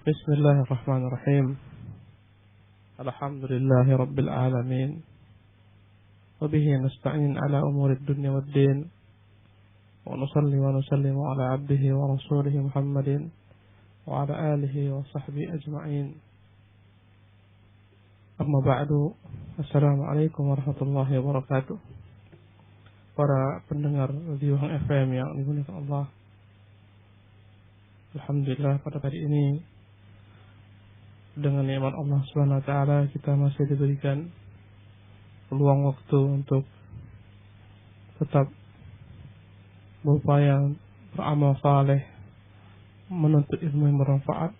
Bismillahirrahmanirrahim. Alhamdulillahi Rabbil Alamin. Wabihi nasta'in ala umurid dunya wad din. Wa nusalli wa nusallimu ala abdihi wa rasulihi Muhammadin wa ala alihi wa sahbihi ajma'in. Amma ba'du. Assalamualaikum warahmatullahi wabarakatuh. Para pendengar Radio Hang FM yang dimuliakan Allah, alhamdulillah pada hari ini dengan nikmat Allah Subhanahu wa taala kita masih diberikan peluang waktu untuk tetap berupaya beramal saleh, menuntut ilmu yang bermanfaat,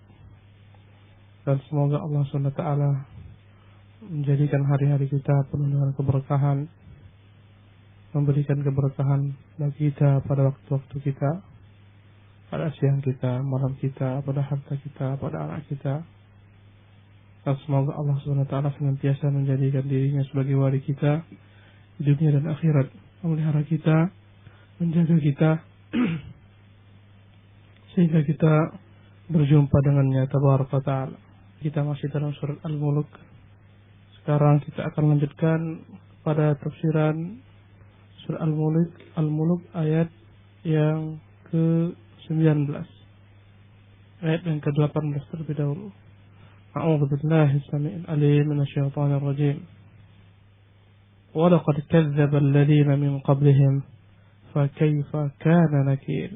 dan semoga Allah Subhanahu wa taala menjadikan hari-hari kita penuh dengan keberkahan, memberikan keberkahan bagi kita pada waktu-waktu kita, pada siang kita, malam kita, pada harta kita, pada anak kita. Dan semoga Allah SWT senantiasa menjadikan dirinya sebagai wali kita di dunia dan akhirat, memelihara kita, menjaga kita sehingga kita berjumpa dengannya tabaraka ta'ala. Kita masih dalam surat Al-Mulk. Sekarang kita akan lanjutkan pada tafsiran surat Al-Mulk ayat yang ke-19, ayat yang ke-18 terlebih dahulu. أعوذ بالله السميع العليم من الشيطان الرجيم ولقد كذب الذين من قبلهم فكيف كان نكير.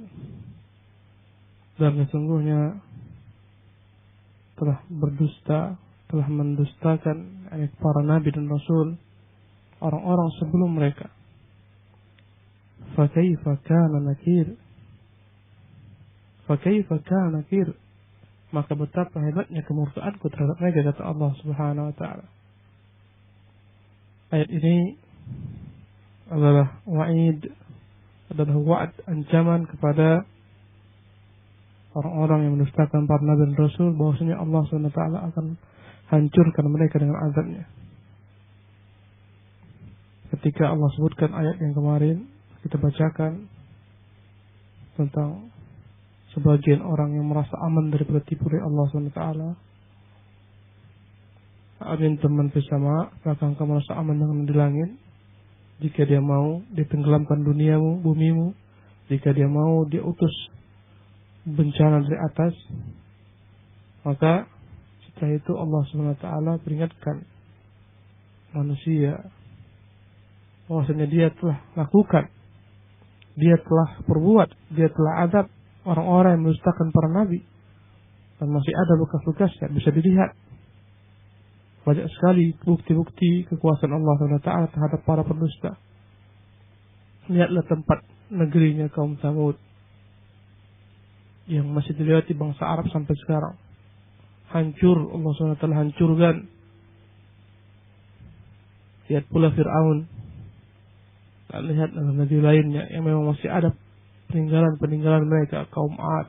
Dan sesungguhnya telah berdusta, telah mendustakan para nabi dan rasul orang-orang sebelum mereka. فكيف كان نكير, فكيف كان نكير, maka betapa hebatnya kemurkaanku terhadap mereka, kata Allah Subhanahu wa taala. Ayat ini adalah wa'id, adalah wa'ad, ancaman kepada orang-orang yang mendustakan para nabi dan rasul, bahwasanya Allah Subhanahu wa taala akan hancurkan mereka dengan azabnya. Ketika Allah sebutkan ayat yang kemarin kita bacakan tentang sebagian orang yang merasa aman daripada tipu dari Allah SWT. Amin teman bersama, maka engkau merasa aman dengan di langit. Jika dia mau, ditenggelamkan duniamu, bumimu. Jika dia mau, dia utus bencana dari atas. Maka setelah itu Allah SWT peringatkan manusia bahwasanya dia telah lakukan, dia telah perbuat, dia telah azab orang-orang yang mendustakan para nabi, dan masih ada bekas-bekasnya bisa dilihat. Banyak sekali bukti-bukti kekuasaan Allah SWT terhadap para pendusta. Lihatlah tempat negerinya kaum Tsamud yang masih dilewati bangsa Arab sampai sekarang. Hancur, Allah SWT hancurkan. Lihat pula Fir'aun, dan lihat negeri lainnya yang memang masih ada peninggalan mereka, kaum Ad,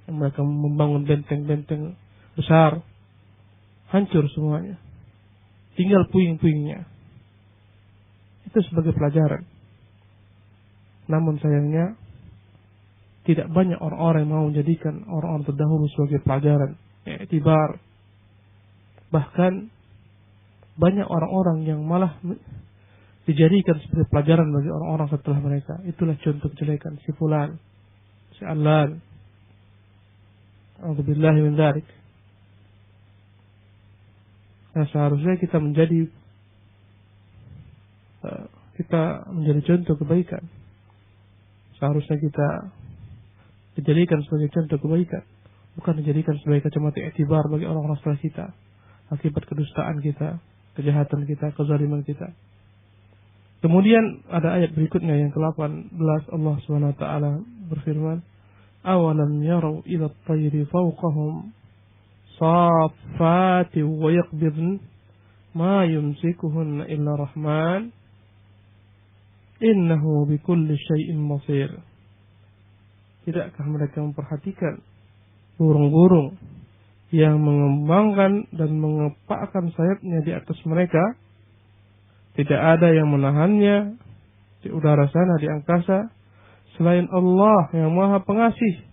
yang mereka membangun benteng-benteng besar, hancur semuanya, tinggal puing-puingnya. Itu sebagai pelajaran. Namun sayangnya tidak banyak orang-orang yang mau menjadikan orang-orang terdahulu sebagai pelajaran, iktibar. Bahkan banyak orang-orang yang malah dijadikan sebagai pelajaran bagi orang-orang setelah mereka. Itulah contoh kejelekan si fulan, si allan. A'udzubillahi min dzalik. Nah, seharusnya kita menjadi contoh kebaikan. Seharusnya kita dijadikan sebagai contoh kebaikan, bukan dijadikan sebagai kacamata iktibar bagi orang-orang setelah kita akibat kedustaan kita, kejahatan kita, kezaliman kita. Kemudian ada ayat berikutnya yang ke-18, Allah SWT berfirman, "Awalam yarau ila at-tayri fawqahum saffati wa yaqbidn ma yumsikuhunna illa rahman innahu bikulli syai'in basir." Tidakkah mereka memperhatikan burung-burung yang mengembangkan dan mengepakkan sayapnya di atas mereka? Tidak ada yang menahannya di udara sana, di angkasa, selain Allah yang Maha Pengasih.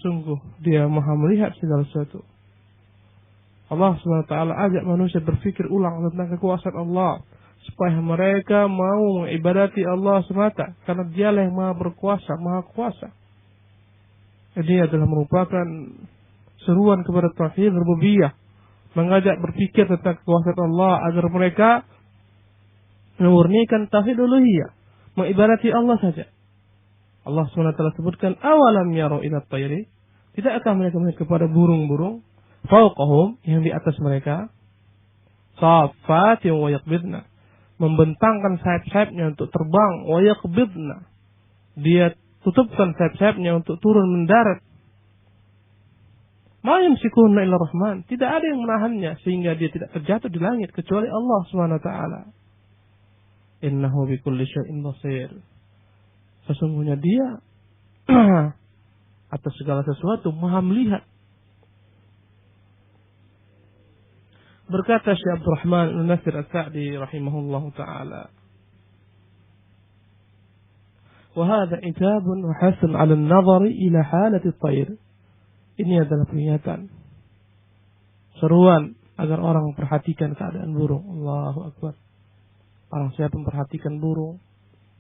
sungguh Dia Maha melihat segala sesuatu. Allah SWT ajak manusia berpikir ulang tentang kekuasaan Allah, supaya mereka mau mengibadati Allah semata, karena Dialah yang Maha berkuasa, Maha kuasa. Ini adalah merupakan seruan kepada tauhid rububiyah, mengajak berpikir tentang kekuasaan Allah agar mereka memurnikan tauhid uluhiyah, mengibadati Allah saja. Allah SWT sebutkan, awalam yaro ila tayri, tidakkah mereka melihat kepada burung-burung fauqahum, yang di atas mereka, safatin wa yaqbidna, membentangkan sayap-sayapnya untuk terbang, wa yaqbidna, dia tutupkan sayap-sayapnya untuk turun mendarat. Ma yamsikunna illa rahman, tidak ada yang menahannya sehingga dia tidak terjatuh di langit kecuali Allah Subhanahu wa taala. Innahu bikulli syai'in basir. Sesungguhnya Dia atas segala sesuatu Maha melihat. Berkata Syekh Abdurrahman An-Nasir As-Sa'di rahimahullahu taala, wa hadha itabun wa hasan 'ala an-nazar ila halati at-tayr. Ini adalah peringatan, seruan agar orang memperhatikan keadaan burung. Allahu akbar. Orang siapa memperhatikan burung,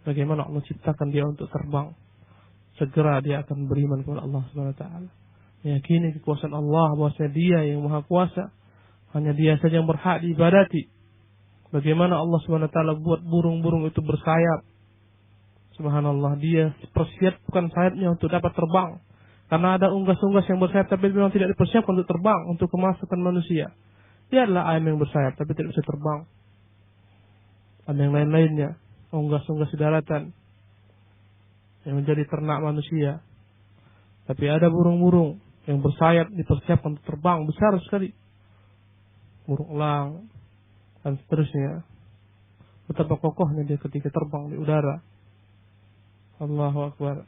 bagaimana Allah ciptakan dia untuk terbang, segera dia akan beriman kepada Allah Subhanahu wa taala. Meyakini kekuasaan Allah, bahwasanya Dia yang Maha Kuasa, hanya Dia saja yang berhak diibadati. Bagaimana Allah Subhanahu wa taala buat burung-burung itu bersayap. Subhanallah, Dia persiapkan sayapnya untuk dapat terbang. Karena ada unggas-unggas yang bersayap tapi memang tidak dipersiapkan untuk terbang, untuk kemaslahatan manusia. Dia adalah ayam yang bersayap tapi tidak bisa terbang. Ada yang lain-lainnya, unggas-unggas di daratan yang menjadi ternak manusia. Tapi ada burung-burung yang bersayap dipersiapkan untuk terbang, besar sekali. Burung elang dan seterusnya. Betapa kokohnya dia ketika terbang di udara. Allahu akbar.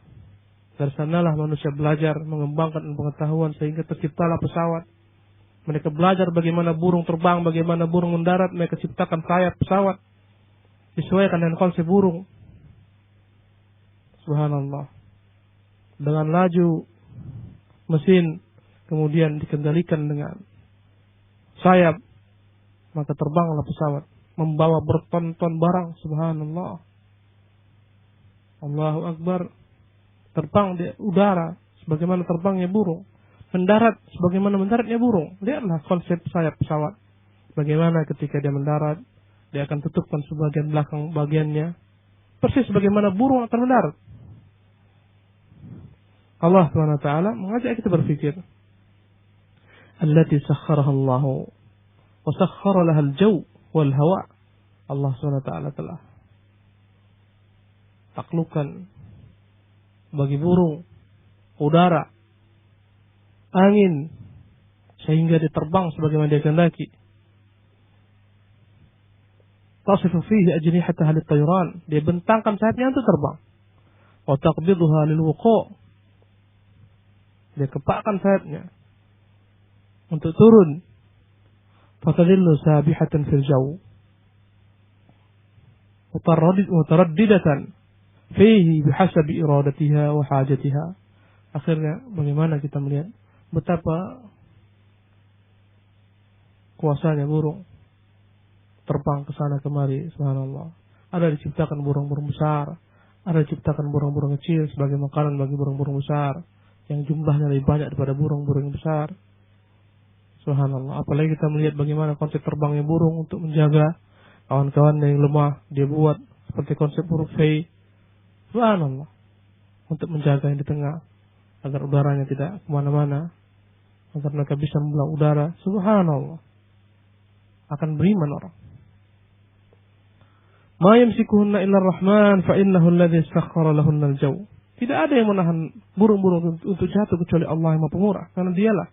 Dari sanalah manusia belajar mengembangkan pengetahuan sehingga terciptalah pesawat. Mereka belajar bagaimana burung terbang, bagaimana burung mendarat. Mereka ciptakan sayap pesawat disesuaikan dengan konsep burung. Subhanallah. Dengan laju mesin kemudian dikendalikan dengan sayap, maka terbanglah pesawat membawa berton-ton barang. Subhanallah. Allahu akbar. Terbang di udara sebagaimana terbangnya burung, mendarat sebagaimana mendaratnya burung. Lihatlah konsep sayap pesawat. Bagaimana ketika dia mendarat, dia akan tutupkan sebagian belakang bagiannya, persis sebagaimana burung akan mendarat. Allah SWT mengajak kita berpikir. Allati sakharaha Allah wa sakhara laha al-jaw wal hawa. Allah SWT telah taklukkan bagi burung udara, angin, sehingga dia terbang sebagaimana dia kehendaki. Tasifu fihi ajnihataha lit-tayran, dia bentangkan sayapnya untuk terbang. Wa taqbiduha lil-wuqu', dia kepakkan sayapnya untuk turun. Fatadillu sabihatan fil jaw mutaraddidatan fihi bihasabi iradatiha wa hajatiha. Akhirnya bagaimana kita melihat betapa kuasanya burung terbang ke sana kemari. Subhanallah. Ada diciptakan burung-burung besar, ada diciptakan burung-burung kecil sebagai makanan bagi burung-burung besar yang jumlahnya lebih banyak daripada burung-burung besar. Subhanallah. Apalagi kita melihat bagaimana konsep terbangnya burung untuk menjaga kawan-kawannya yang lemah. Dia buat seperti konsep huruf V. Subhanallah. Untuk menjaga yang di tengah agar udaranya tidak kemana-mana, agar mereka bisa membelah udara. Subhanallah. Akan beriman orang. Ma yamsikuhunna illa ar-Rahman fa innahu alladhi sakhkhara lahunna al-jaw. Tidak ada yang menahan burung-burung untuk jatuh kecuali Allah yang Maha Pemurah, karena Dialah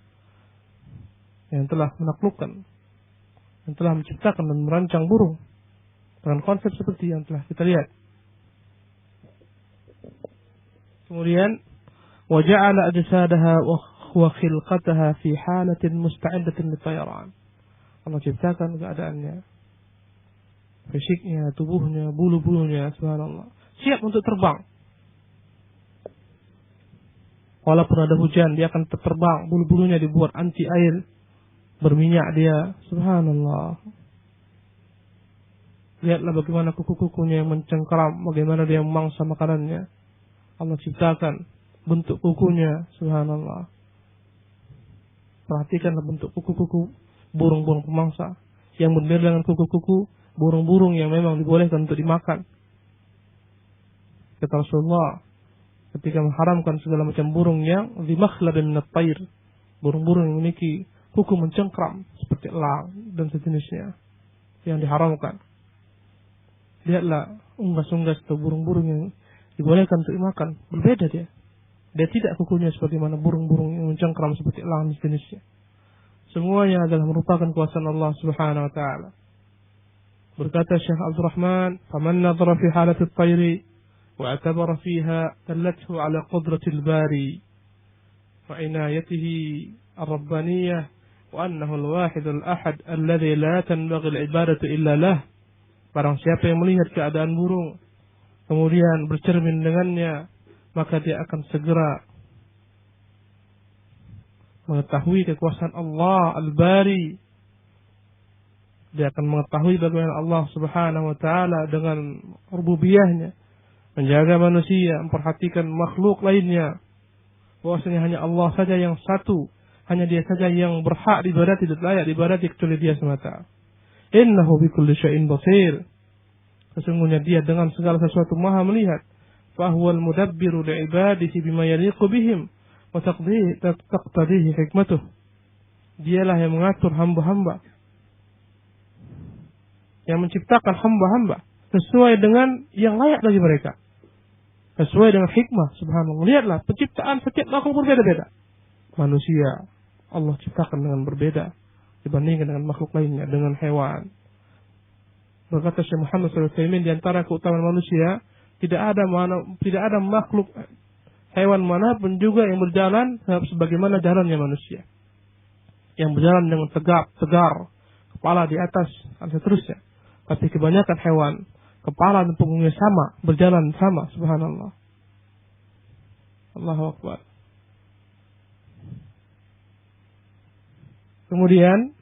yang telah menaklukkan, yang telah menciptakan dan merancang burung dengan konsep seperti yang telah kita lihat. Kemudian waja'ala ajsadaha wa khilqataha fi halatin musta'iddatin lit-tayran. Allah ciptakan keadaannya, fisiknya, tubuhnya, bulu-bulunya, subhanallah, siap untuk terbang. Walaupun ada hujan, dia akan terbang, bulu-bulunya dibuat anti air, berminyak dia. Subhanallah. Lihatlah bagaimana kuku-kukunya yang mencengkeram, bagaimana dia memangsa makanannya. Allah ciptakan bentuk kukunya, subhanallah. Perhatikanlah bentuk kuku-kuku burung-burung pemangsa yang berbeda dengan kuku-kuku burung-burung yang memang dibolehkan untuk dimakan. Kata Rasulullah ketika mengharamkan segala macam burung yang dimakhlabin minat tair, burung-burung yang memiliki kuku mencengkram seperti elang dan sejenisnya yang diharamkan. Lihatlah unggas-unggas atau burung-burung yang dibolehkan untuk dimakan, berbeda dia. Dia tidak kukunya sebagaimana burung-burung yang mencengkram seperti elang dan sejenisnya. Semuanya adalah merupakan kuasaan Allah Subhanahu wa taala. Berkata Syekh Abdul Rahman, "Faman nadhara fi halati at-tayri wa atabara fiha dallathu ala qudratil bari wa inayatihi ar-rabbaniyah wa annahu al-wahid al-ahad alladhi la tanbaghi al-ibadatu illa lah." Barang siapa yang melihat keadaan burung kemudian bercermin dengannya, maka dia akan segera mengetahui kekuasaan Allah Al-Bari. Dia akan mengetahui bagaimana Allah Subhanahu wa taala dengan rububiyahnya menjaga manusia, memperhatikan makhluk lainnya. Bahwasanya hanya Allah saja yang satu, hanya Dia saja yang berhak diibadati dan layak diibadati kecuali Dia semata. Innahu bikulli syai'in basir. Sesungguhnya Dia dengan segala sesuatu Maha melihat. Fahuwal mudabbiru li'ibadihi bima yaliqu bihim wa taqtadihi hikmatuh. Dialah yang mengatur hamba-hamba, yang menciptakan hamba-hamba sesuai dengan yang layak bagi mereka, sesuai dengan hikmah. Subhanallah. Lihatlah penciptaan setiap makhluk berbeda-beda. Manusia Allah ciptakan dengan berbeda dibandingkan dengan makhluk lainnya, dengan hewan. Berkata Syekh Muhammad SAW, di antara keutamaan manusia tidak ada makhluk hewan manapun juga yang berjalan sebagaimana jalannya manusia, yang berjalan dengan tegap, tegar, kepala di atas dan seterusnya. Tapi kebanyakan hewan kepala dan punggungnya sama, berjalan sama. Subhanallah. Allahu Akbar. Kemudian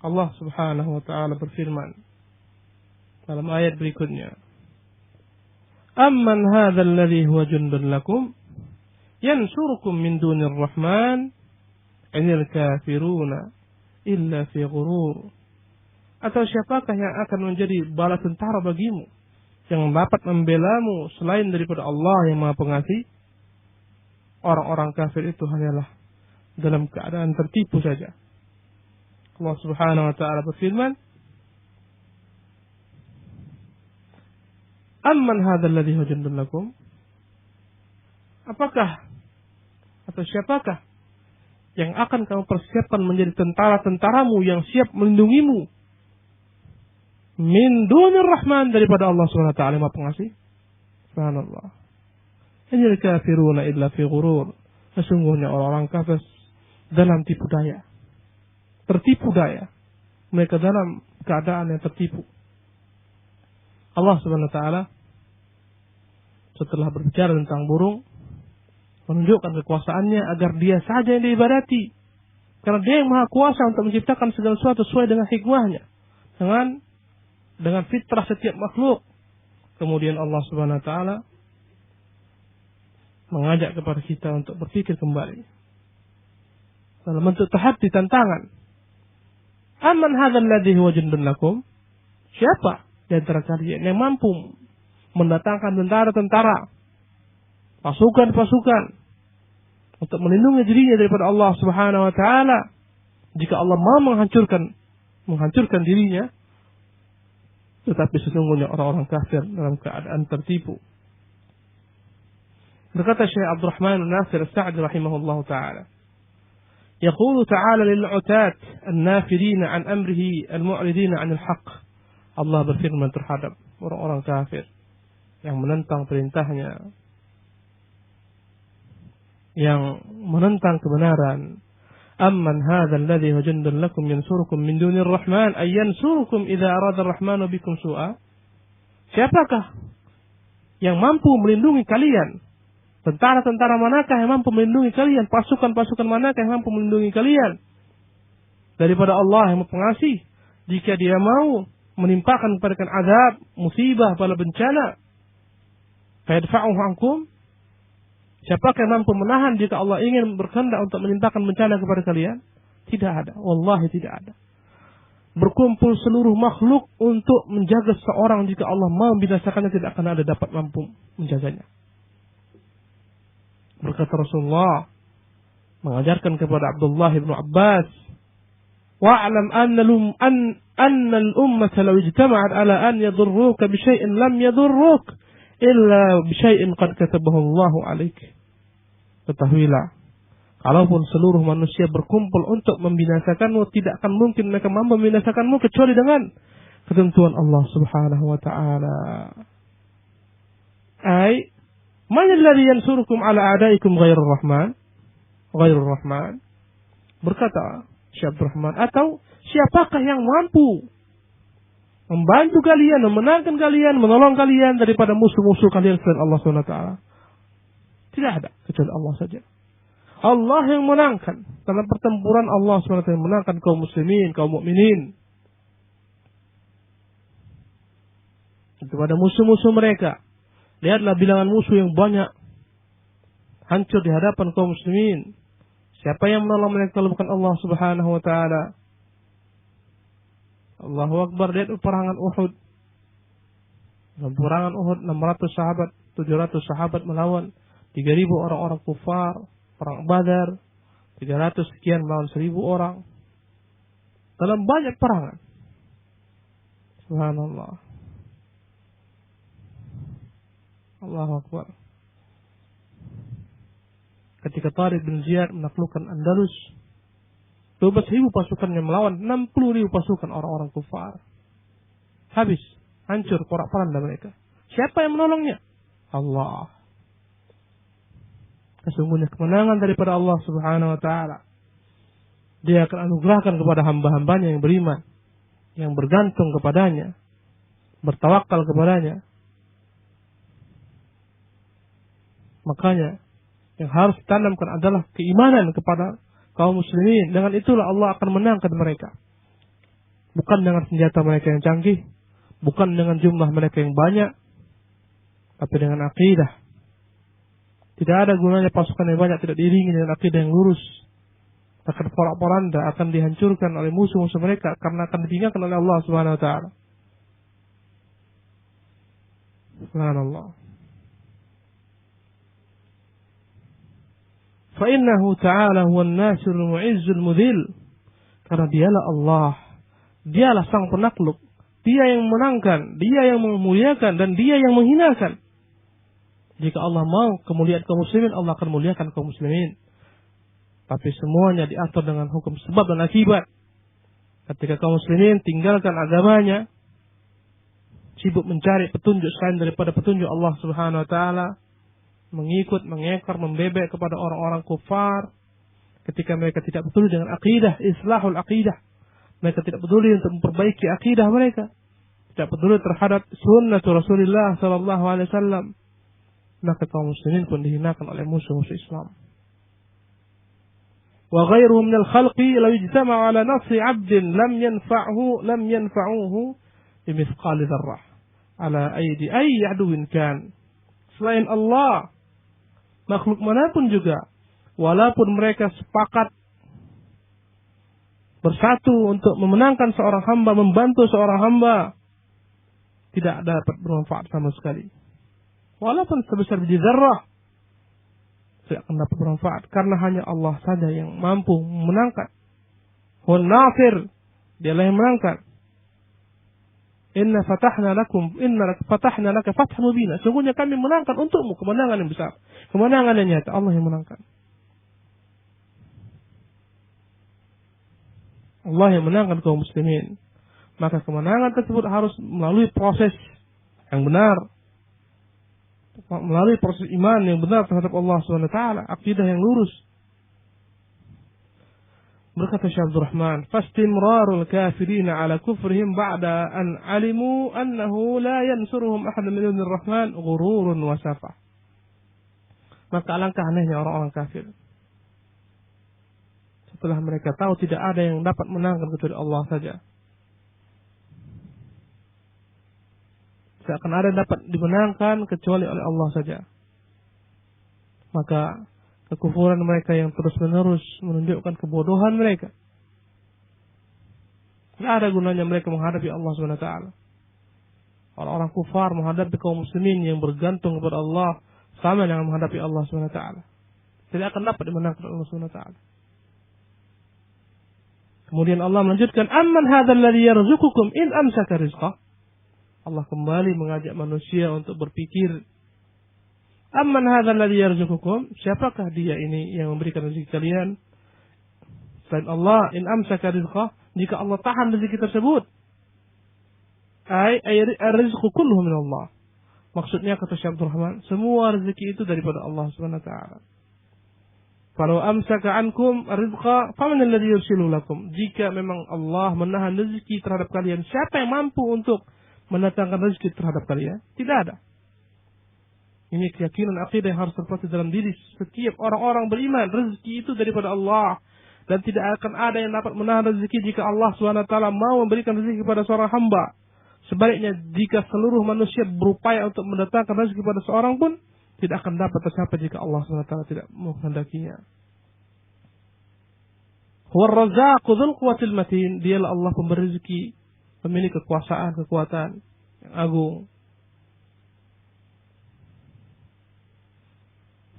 Allah Subhanahu wa taala berfirman dalam ayat berikutnya, "Amman hadzal ladzi huwa jundun lakum yansurukum min dunir rahman inil kafiruna illa fi ghurur." Atau siapakah yang akan menjadi bala tentara bagimu yang dapat membelamu selain daripada Allah yang Maha Pengasih? Orang-orang kafir itu hanyalah dalam keadaan tertipu saja. Allah Subhanahu wa taala berfirman, "Amman hadzal ladzi huwa jundun lakum?" Apakah atau siapakah yang akan kamu persiapkan menjadi tentara-tentaramu yang siap melindungimu min dunir rahman, daripada Allah Subhanahu wa taala Maha Pengasih? Subhanallah. Inil kafiruna illa fi ghurur. Sesungguhnya orang-orang kafir dalam tipu daya, tertipu daya. Mereka dalam keadaan yang tertipu. Allah Subhanahu wa taala setelah berbicara tentang burung, menunjukkan kekuasaannya agar Dia saja yang diibadati. Karena Dia yang Maha Kuasa untuk menciptakan segala sesuatu sesuai dengan hikmahnya, dengan fitrah setiap makhluk. Kemudian Allah Subhanahu wa taala mengajak kepada kita untuk berpikir kembali dalam bentuk tahaddi, tantangan. Amman hadzal ladzi huwa jundun lakum? Siapa di antara kalian yang mampu mendatangkan tentara-tentara, pasukan-pasukan untuk melindungi dirinya daripada Allah Subhanahu wa taala jika Allah mau menghancurkan dirinya? Tetapi sesungguhnya orang-orang kafir dalam keadaan tertipu. Berkata Syekh Abdul Rahman Nasir As-Sa'di rahimahullah ta'ala, yaqulu ta'ala lil'utat an-nafirina an amrihi al-mu'ridina anil haqq. Allah berfirman terhadap orang-orang kafir yang menentang perintahnya, yang menentang kebenaran. Amman hadzal ladzi huwa jundun lakum yansurukum min dunir rahman ay yansurukum idza arada ar-rahmanu bikum su'a? Siapakah yang mampu melindungi kalian Tentara-tentara manakah yang mampu melindungi kalian? Pasukan-pasukan manakah yang mampu melindungi kalian? Daripada Allah yang pengasih. Jika dia mau menimpakan kepada kalian azab, musibah, bala bencana, fayadfa'uhu ankum. Siapakah yang mampu menahan jika Allah ingin berkehendak untuk menimpakan bencana kepada kalian? Tidak ada. Wallahi tidak ada. Berkumpul seluruh makhluk untuk menjaga seseorang, jika Allah mau binasakannya tidak akan ada dapat mampu menjaganya. Berkata Rasulullah mengajarkan kepada Abdullah bin Abbas, wa'lam anna al-ummata law ijtama'at ala an yadurruka bi syai'in lam yadurruk illa bi syai'in qad katabahu Allahu 'alaik. Ketahuilah, kalaupun seluruh manusia berkumpul untuk membinasakanmu, tidak akan mungkin mereka mampu membinasakanmu kecuali dengan ketentuan Allah Subhanahu wa taala. Ai man alladhi yansurukum ala a'daikum ghairur rahman? Ghairur rahman. Berkata Syekh Abdul Rahman, atau siapakah yang mampu membantu kalian, memenangkan kalian, menolong kalian daripada musuh-musuh kalian selain Allah Subhanahu wa taala? Tidak ada kecuali Allah saja. Allah yang menangkan. Dalam pertempuran Allah SWT menangkan kaum muslimin, kaum mukminin. Itu pada musuh-musuh mereka. Lihatlah bilangan musuh yang banyak. Hancur di hadapan kaum muslimin. Siapa yang menolong mereka kalau bukan Allah Subhanahu wa taala? Allahu Akbar. Lihat peperangan Uhud. Dalam peperangan Uhud 600 sahabat, 700 sahabat melawan 3.000 orang-orang kufar. Perang Badar 300 sekian melawan 1.000 orang. Dalam banyak perangan. Subhanallah. Allahu Akbar. Ketika Tariq bin Ziyad menaklukkan Andalus, 12.000 pasukannya melawan 60.000 pasukan orang-orang kufar. Habis, hancur porak-poranda mereka. Siapa yang menolongnya? Allah. Sesungguhnya kemenangan daripada Allah Subhanahu wa taala. Dia akan anugerahkan kepada hamba-hambanya yang beriman, yang bergantung kepadanya, bertawakal kepadanya. Makanya yang harus ditanamkan adalah keimanan kepada kaum muslimin. Dengan itulah Allah akan menangkan mereka. Bukan dengan senjata mereka yang canggih, bukan dengan jumlah mereka yang banyak, tapi dengan akidah. Tidak ada gunanya pasukan yang banyak tidak diiringi dengan akidah yang lurus. Akan porak-poranda, akan dihancurkan oleh musuh-musuh mereka karena akan ditinggalkan oleh Allah Subhanahu wa taala. Subhanallah. Fa innahu ta'ala huwan nasirul mu'izzul mudhil. Karena dialah Allah. Dialah sang penakluk. Dia yang menangkan, dia yang memuliakan, dan dia yang menghinakan. Jika Allah mau kemuliaan kaum muslimin, Allah akan muliakan kaum muslimin. Tapi semuanya diatur dengan hukum sebab dan akibat. Ketika kaum muslimin tinggalkan agamanya, sibuk mencari petunjuk selain daripada petunjuk Allah Subhanahu wa taala, mengikut, mengekor, membebek kepada orang-orang kufar, ketika mereka tidak peduli dengan akidah, islahul akidah, mereka tidak peduli untuk memperbaiki akidah mereka, tidak peduli terhadap sunnah Rasulullah sallallahu alaihi wasallam, maka kaum muslimin pun dihinakan oleh musuh-musuh Islam. Wa ghairuhum minal khalqi law ijtama'u ala nasri 'abdin lam yanfa'uhu bimithqali dzarrah ala aidi ayyi 'aduwin kan. Selain Allah, makhluk manapun juga, walaupun mereka sepakat bersatu untuk memenangkan seorang hamba, membantu seorang hamba, tidak dapat bermanfaat sama sekali. Walaupun sebesar biji zarrah, tidak akan dapat bermanfaat. Karena hanya Allah saja yang mampu memenangkan. Huwal nasir, dialah yang menangkan. Inna fatahna laka fathan mubina. Sungguhnya kami menangkan untukmu kemenangan yang besar, kemenangan yang nyata. Allah yang menangkan. Allah yang menangkan kaum muslimin. Maka kemenangan tersebut harus melalui proses yang benar, melalui proses iman yang benar terhadap Allah Subhanahu wa taala, akidah yang lurus. Berkata Syekh Abdul Rahman, "Fastimrarul kafirin ala kufrihim ba'da an 'alimu annahu la yansuruhum ahad min dunir rahman ghururun wa safah." Maka alangkah anehnya orang-orang kafir. Setelah mereka tahu tidak ada yang dapat menangkan kecuali Allah saja. Tidak akan ada yang dapat dimenangkan kecuali oleh Allah saja. Maka kekufuran mereka yang terus-menerus menunjukkan kebodohan mereka. Tidak ada gunanya mereka menghadapi Allah SWT. Orang-orang kufar menghadapi kaum muslimin yang bergantung kepada Allah sama dengan menghadapi Allah SWT. Tidak akan dapat dimenangkan oleh Allah SWT. Kemudian Allah melanjutkan, amman hadzal ladzi yarzuqukum in amsaka rizqah. Allah kembali mengajak manusia untuk berpikir, amman hadzal ladzi yarzuqukum, siapakah dia ini yang memberikan rezeki kalian selain Allah? In amsaka rizqah, jika Allah tahan rezeki tersebut, ay rizqu kulluhu min Allah. Maksudnya kata Syekh Abdul Rahman, semua rezeki itu daripada Allah Subhanahu wa taala. Falau amsaka ankum rizqa faman alladhi yursilu lakum. Jika memang Allah menahan rezeki terhadap kalian, siapa yang mampu untuk mendatangkan rezeki terhadap kalian? Tidak ada. Ini keyakinan akidah yang harus terpatri dalam diri setiap orang-orang beriman. Rezeki itu daripada Allah. Dan tidak akan ada yang dapat menahan rezeki jika Allah SWT mau memberikan rezeki kepada seorang hamba. Sebaliknya, jika seluruh manusia berupaya untuk mendatangkan rezeki kepada seorang pun, tidak akan dapat tercapai jika Allah SWT tidak menghendakinya. Huwa ar-razzaqu dzul quwwatil matin. Dialah Allah pemberi rezeki, pemilik kekuasaan, kekuatan yang agung.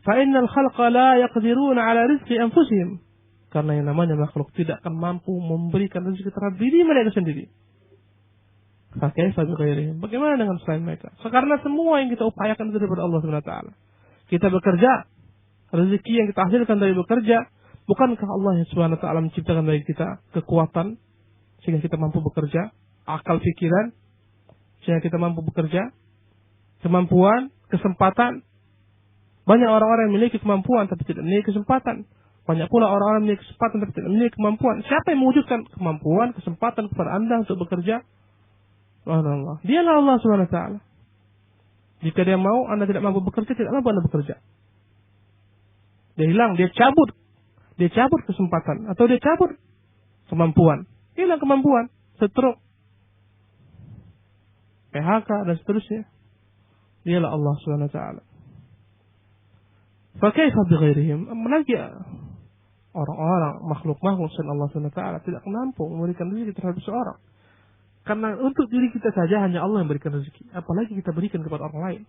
Fa innal khalqa la yaqdiruna ala rizqi anfusihim. Karena yang namanya makhluk tidak akan mampu memberikan rezeki terhadap diri mereka sendiri. Fa kaifa bi ghairihim? Bagaimana dengan selain mereka? Karena semua yang kita upayakan itu daripada Allah Subhanahu wa taala. Kita bekerja, rezeki yang kita hasilkan dari bekerja, bukankah Allah Subhanahu wa taala menciptakan bagi kita kekuatan sehingga kita mampu bekerja, akal pikiran sehingga kita mampu bekerja, kemampuan, kesempatan. Banyak orang-orang yang memiliki kemampuan tapi tidak memiliki kesempatan. Banyak pula orang-orang yang memiliki kesempatan tapi tidak memiliki kemampuan. Siapa yang mewujudkan kemampuan, kesempatan kepada Anda untuk bekerja? Allah. Dialah Allah Subhanahu wa taala. Jika dia mau, Anda tidak mampu bekerja, tidak mampu Anda bekerja. Dia hilang, dia cabut kesempatan atau dia cabut kemampuan. Hilang kemampuan, stroke, PHK dan seterusnya. Dialah Allah Subhanahu wa taala. Fa kaifa bi ghairihim? Apalagi orang-orang makhluk-makhluk selain Allah Subhanahu wa taala tidak mampu memberikan rezeki terhadap seorang. Karena untuk diri kita saja hanya Allah yang berikan rezeki. Apalagi kita berikan kepada orang lain.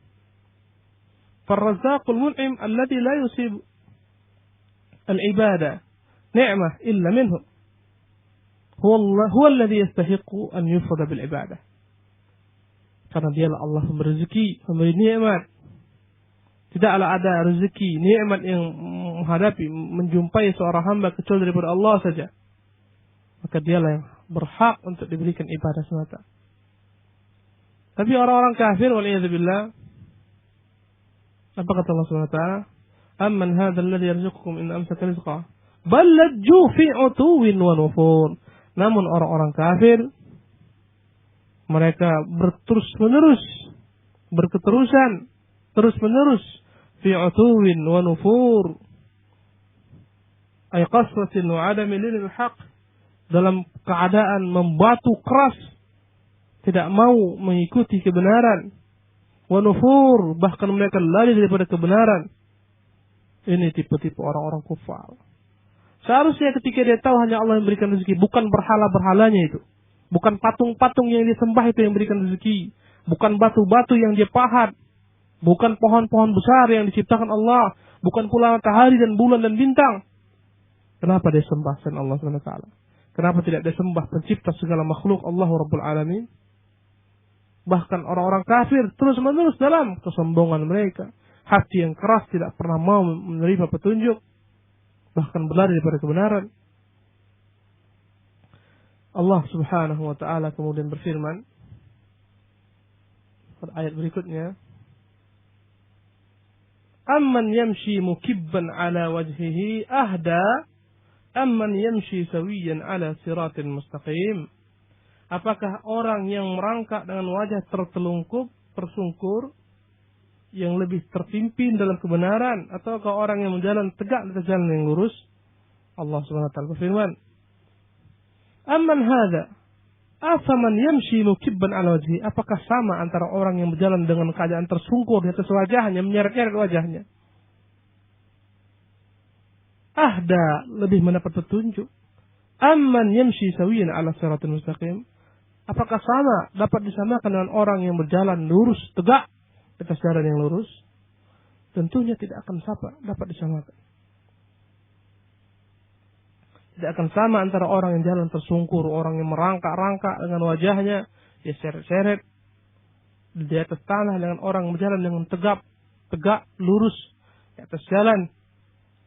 Ar-Razzaqul Mun'im alladhi la yusib al-ibadah ni'mah illa minhu. Huwa alladhi yastahiqu an yufrada bil ibadah. Karena dialah Allah memberi rezeki, memberi nikmat. Tidaklah ada rezeki, nikmat yang menjumpai seorang hamba kecuali daripada Allah saja. Maka dialah yang berhak untuk diberikan ibadah semata. Tapi orang-orang kafir, waliyadzubillah, apa kata Allah Subhanahu wa taala? Amman hadzal ladzi yarzuqukum in amsaka rizqah bal lajju fi utuwin wa nufur. Namun orang-orang kafir mereka berketerusan terus-menerus fi utuwin wa nufur ay qaswatin wa adami lil haqq, dalam keadaan membatu keras, tidak mau mengikuti kebenaran. Wa nufur, bahkan mereka lari daripada kebenaran. Ini tipe-tipe orang-orang kufar. Seharusnya ketika dia tahu hanya Allah yang memberikan rezeki, bukan berhala-berhalanya itu. Bukan patung-patung yang disembah itu yang memberikan rezeki. Bukan batu-batu yang dia pahat. Bukan pohon-pohon besar yang diciptakan Allah. Bukan pula matahari dan bulan dan bintang. Kenapa dia sembah selain Allah SWT? Kenapa tidak disembah pencipta segala makhluk Allah Rabbul Alamin? Bahkan orang-orang kafir terus-menerus dalam kesombongan mereka. Hati yang keras tidak pernah mau menerima petunjuk. Bahkan berlari daripada kebenaran. Allah Subhanahu wa ta'ala kemudian berfirman pada ayat berikutnya, Amman yamshi mukibban ala wajhihi ahda amman yamshi sawiyan ala siratin mustaqim. Apakah orang yang merangkak dengan wajah tertelungkup, tersungkur, yang lebih terpimpin dalam kebenaran, ataukah orang yang berjalan tegak di atas jalan yang lurus? Allah Subhanahu wa taala berfirman, "Amman hadza afaman yamshi mukibban ala wajhi." Apakah sama antara orang yang berjalan dengan keadaan tersungkur di atas wajahnya, menyeret-nyeret wajahnya? Ahda, lebih mendapat petunjuk. Amman yamshi sawiyan ala siratal mustaqim. Apakah sama, dapat disamakan dengan orang yang berjalan lurus, tegak di atas jalan yang lurus? Tentunya tidak akan dapat disamakan. Tidak akan sama antara orang yang jalan tersungkur, orang yang merangkak-rangkak dengan wajahnya, dia seret-seret di atas tanah, dengan orang yang berjalan dengan tegak, lurus di atas jalan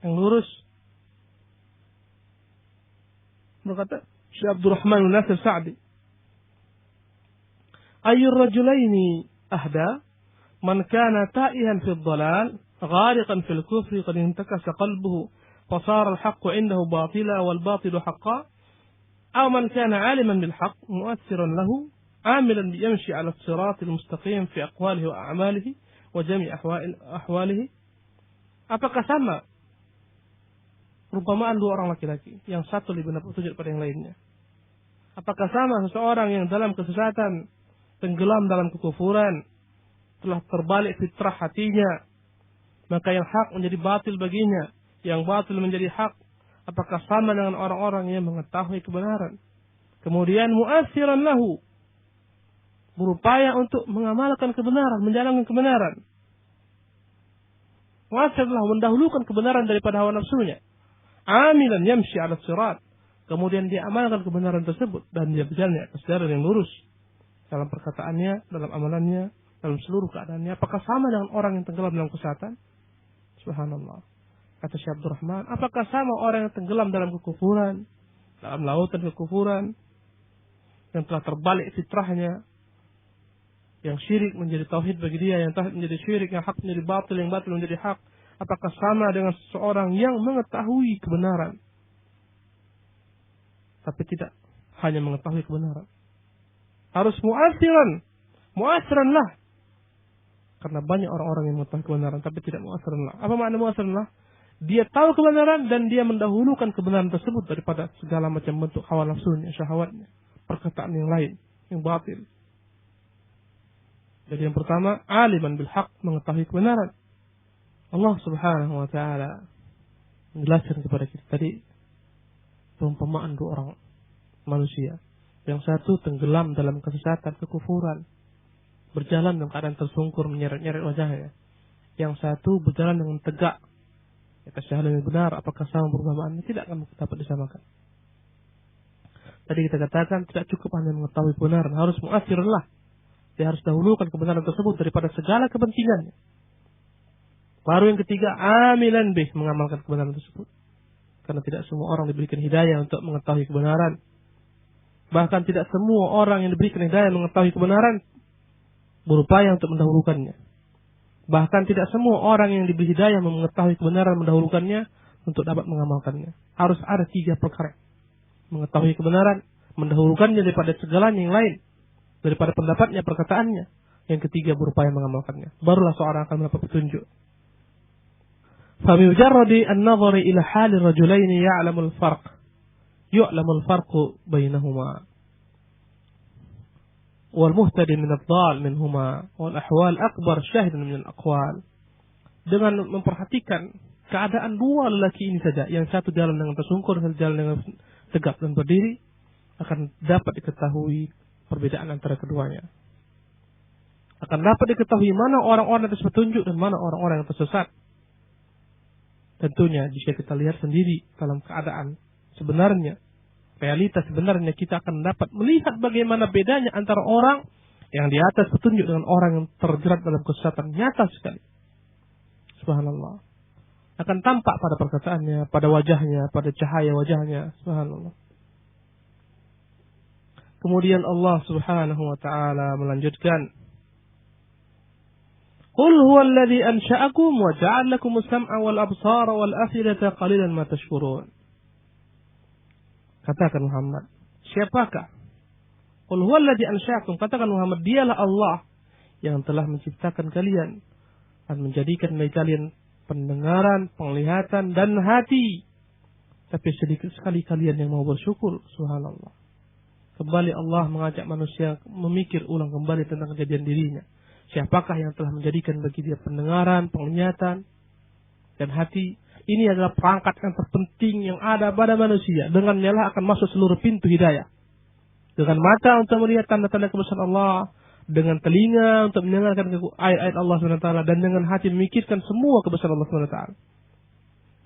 yang lurus. Berkata Syekh Abdurrahman Nasir Sa'di, ayyur rajulaini ahda man kana ta'ihan fi dhalal ghariqan fil kufri qad intakasa qalbuhu fasara al-haqqu 'indahu batila wal batilu haqqan aw man kana 'aliman bil haqq mu'assiran lahu 'amilan bi yamshi 'ala as-siratil mustaqim fi aqwalihi wa a'malihi wa jami' ahwalihi. Apakah sama perumpamaan dua orang laki-laki, yang satu lebih mendapat petunjuk pada yang lainnya? Apakah sama seseorang yang dalam kesesatan, tenggelam dalam kekufuran, telah terbalik fitrah hatinya, maka yang hak menjadi batil baginya, yang batil menjadi hak? Apakah sama dengan orang-orang yang mengetahui kebenaran, kemudian mu'assiran lahu, berupaya untuk mengamalkan kebenaran, menjalankan kebenaran? Mu'assiran lahu, mendahulukan kebenaran daripada hawa nafsunya. Amilan yamshi 'ala sirat, kemudian dia amalkan kebenaran tersebut dan dia berjalan di atas jalan yang lurus dalam perkataannya, dalam amalannya, dalam seluruh keadaannya. Apakah sama dengan orang yang tenggelam dalam kesesatan? Subhanallah. Kata Syekh Abdurrahman, apakah sama orang yang tenggelam dalam kekufuran, dalam lautan kekufuran, yang telah terbalik fitrahnya, yang syirik menjadi tauhid bagi dia, yang tauhid menjadi syirik, yang hak menjadi batil, yang batil menjadi hak? Apakah sama dengan seseorang yang mengetahui kebenaran, tapi tidak hanya mengetahui kebenaran? Harus mu'assiran lah. Karena banyak orang-orang yang mengetahui kebenaran tapi tidak mu'assiran lah. Apa makna mu'assiran lah? Dia tahu kebenaran dan dia mendahulukan kebenaran tersebut daripada segala macam bentuk hawa nafsunya, syahwatnya, perkataan yang lain, yang batil. Jadi yang pertama, aliman bil haq, mengetahui kebenaran. Allah Subhanahu wa taala menjelaskan kepada kita tadi perumpamaan dua orang manusia. Yang satu tenggelam dalam kesesatan, kekufuran, berjalan dalam keadaan tersungkur, menyeret-nyeret wajahnya. Yang satu berjalan dengan tegak di atas jalan yang benar. Apakah sama perumpamaannya? Tidak akan dapat disamakan. Tadi kita katakan tidak cukup hanya mengetahui kebenaran, harus mu'assirlah. Dia harus dahulukan kebenaran tersebut daripada segala kepentingannya. Baru yang ketiga, amilan bih, mengamalkan kebenaran tersebut. Karena tidak semua orang diberikan hidayah untuk mengetahui kebenaran. Bahkan tidak semua orang yang diberikan hidayah mengetahui kebenaran berupaya untuk mendahulukannya. Bahkan tidak semua orang yang diberi hidayah mengetahui kebenaran mendahulukannya untuk dapat mengamalkannya. Harus ada 3 perkara. Mengetahui kebenaran, mendahulukannya daripada segalanya yang lain, daripada pendapatnya, perkataannya. Yang ketiga, berupaya mengamalkannya. Barulah seorang akan mendapat petunjuk. فبمجرد النظر إلى حال الرجلين يعلم الفرق بينهما والمهتدي من الضال منهما والأحوال أكبر شاهد من الأقوال. Dengan memperhatikan keadaan dua lelaki ini saja, yang satu jalan dengan tersungkur, yang satu jalan dengan tegak dan berdiri, akan dapat diketahui perbedaan antara keduanya. Akan dapat diketahui mana orang-orang yang petunjuk dan mana orang-orang yang tersesat. Tentunya jika kita lihat sendiri dalam keadaan sebenarnya, realitas sebenarnya, kita akan dapat melihat bagaimana bedanya antara orang yang di atas petunjuk dengan orang yang terjerat dalam kesesatan. Nyata sekali. Subhanallah. Akan tampak pada perkataannya, pada wajahnya, pada cahaya wajahnya. Subhanallah. Kemudian Allah Subhanahu wa taala melanjutkan, Qul huwa alladhi ansha'akum wa ja'al lakum as-sam'a wal absara wal afidata qalilan ma tashkurun. Katakan Muhammad, siapakah? Qul huwa alladhi ansha'akum, katakan Muhammad, dialah Allah yang telah menciptakan kalian. dan menjadikan bagi kalian pendengaran, penglihatan, dan hati. Tapi sedikit sekali kalian yang mau bersyukur. Subhanallah. Kembali Allah mengajak manusia memikir ulang kembali tentang kejadian dirinya. Siapakah yang telah menjadikan bagi dia pendengaran, penglihatan, dan hati. Ini adalah perangkat yang terpenting yang ada pada manusia. Dengannya lah akan masuk seluruh pintu hidayah. Dengan mata untuk melihat tanda-tanda kebesaran Allah. Dengan telinga untuk mendengarkan ayat-ayat Allah SWT. Dan dengan hati memikirkan semua kebesaran Allah SWT.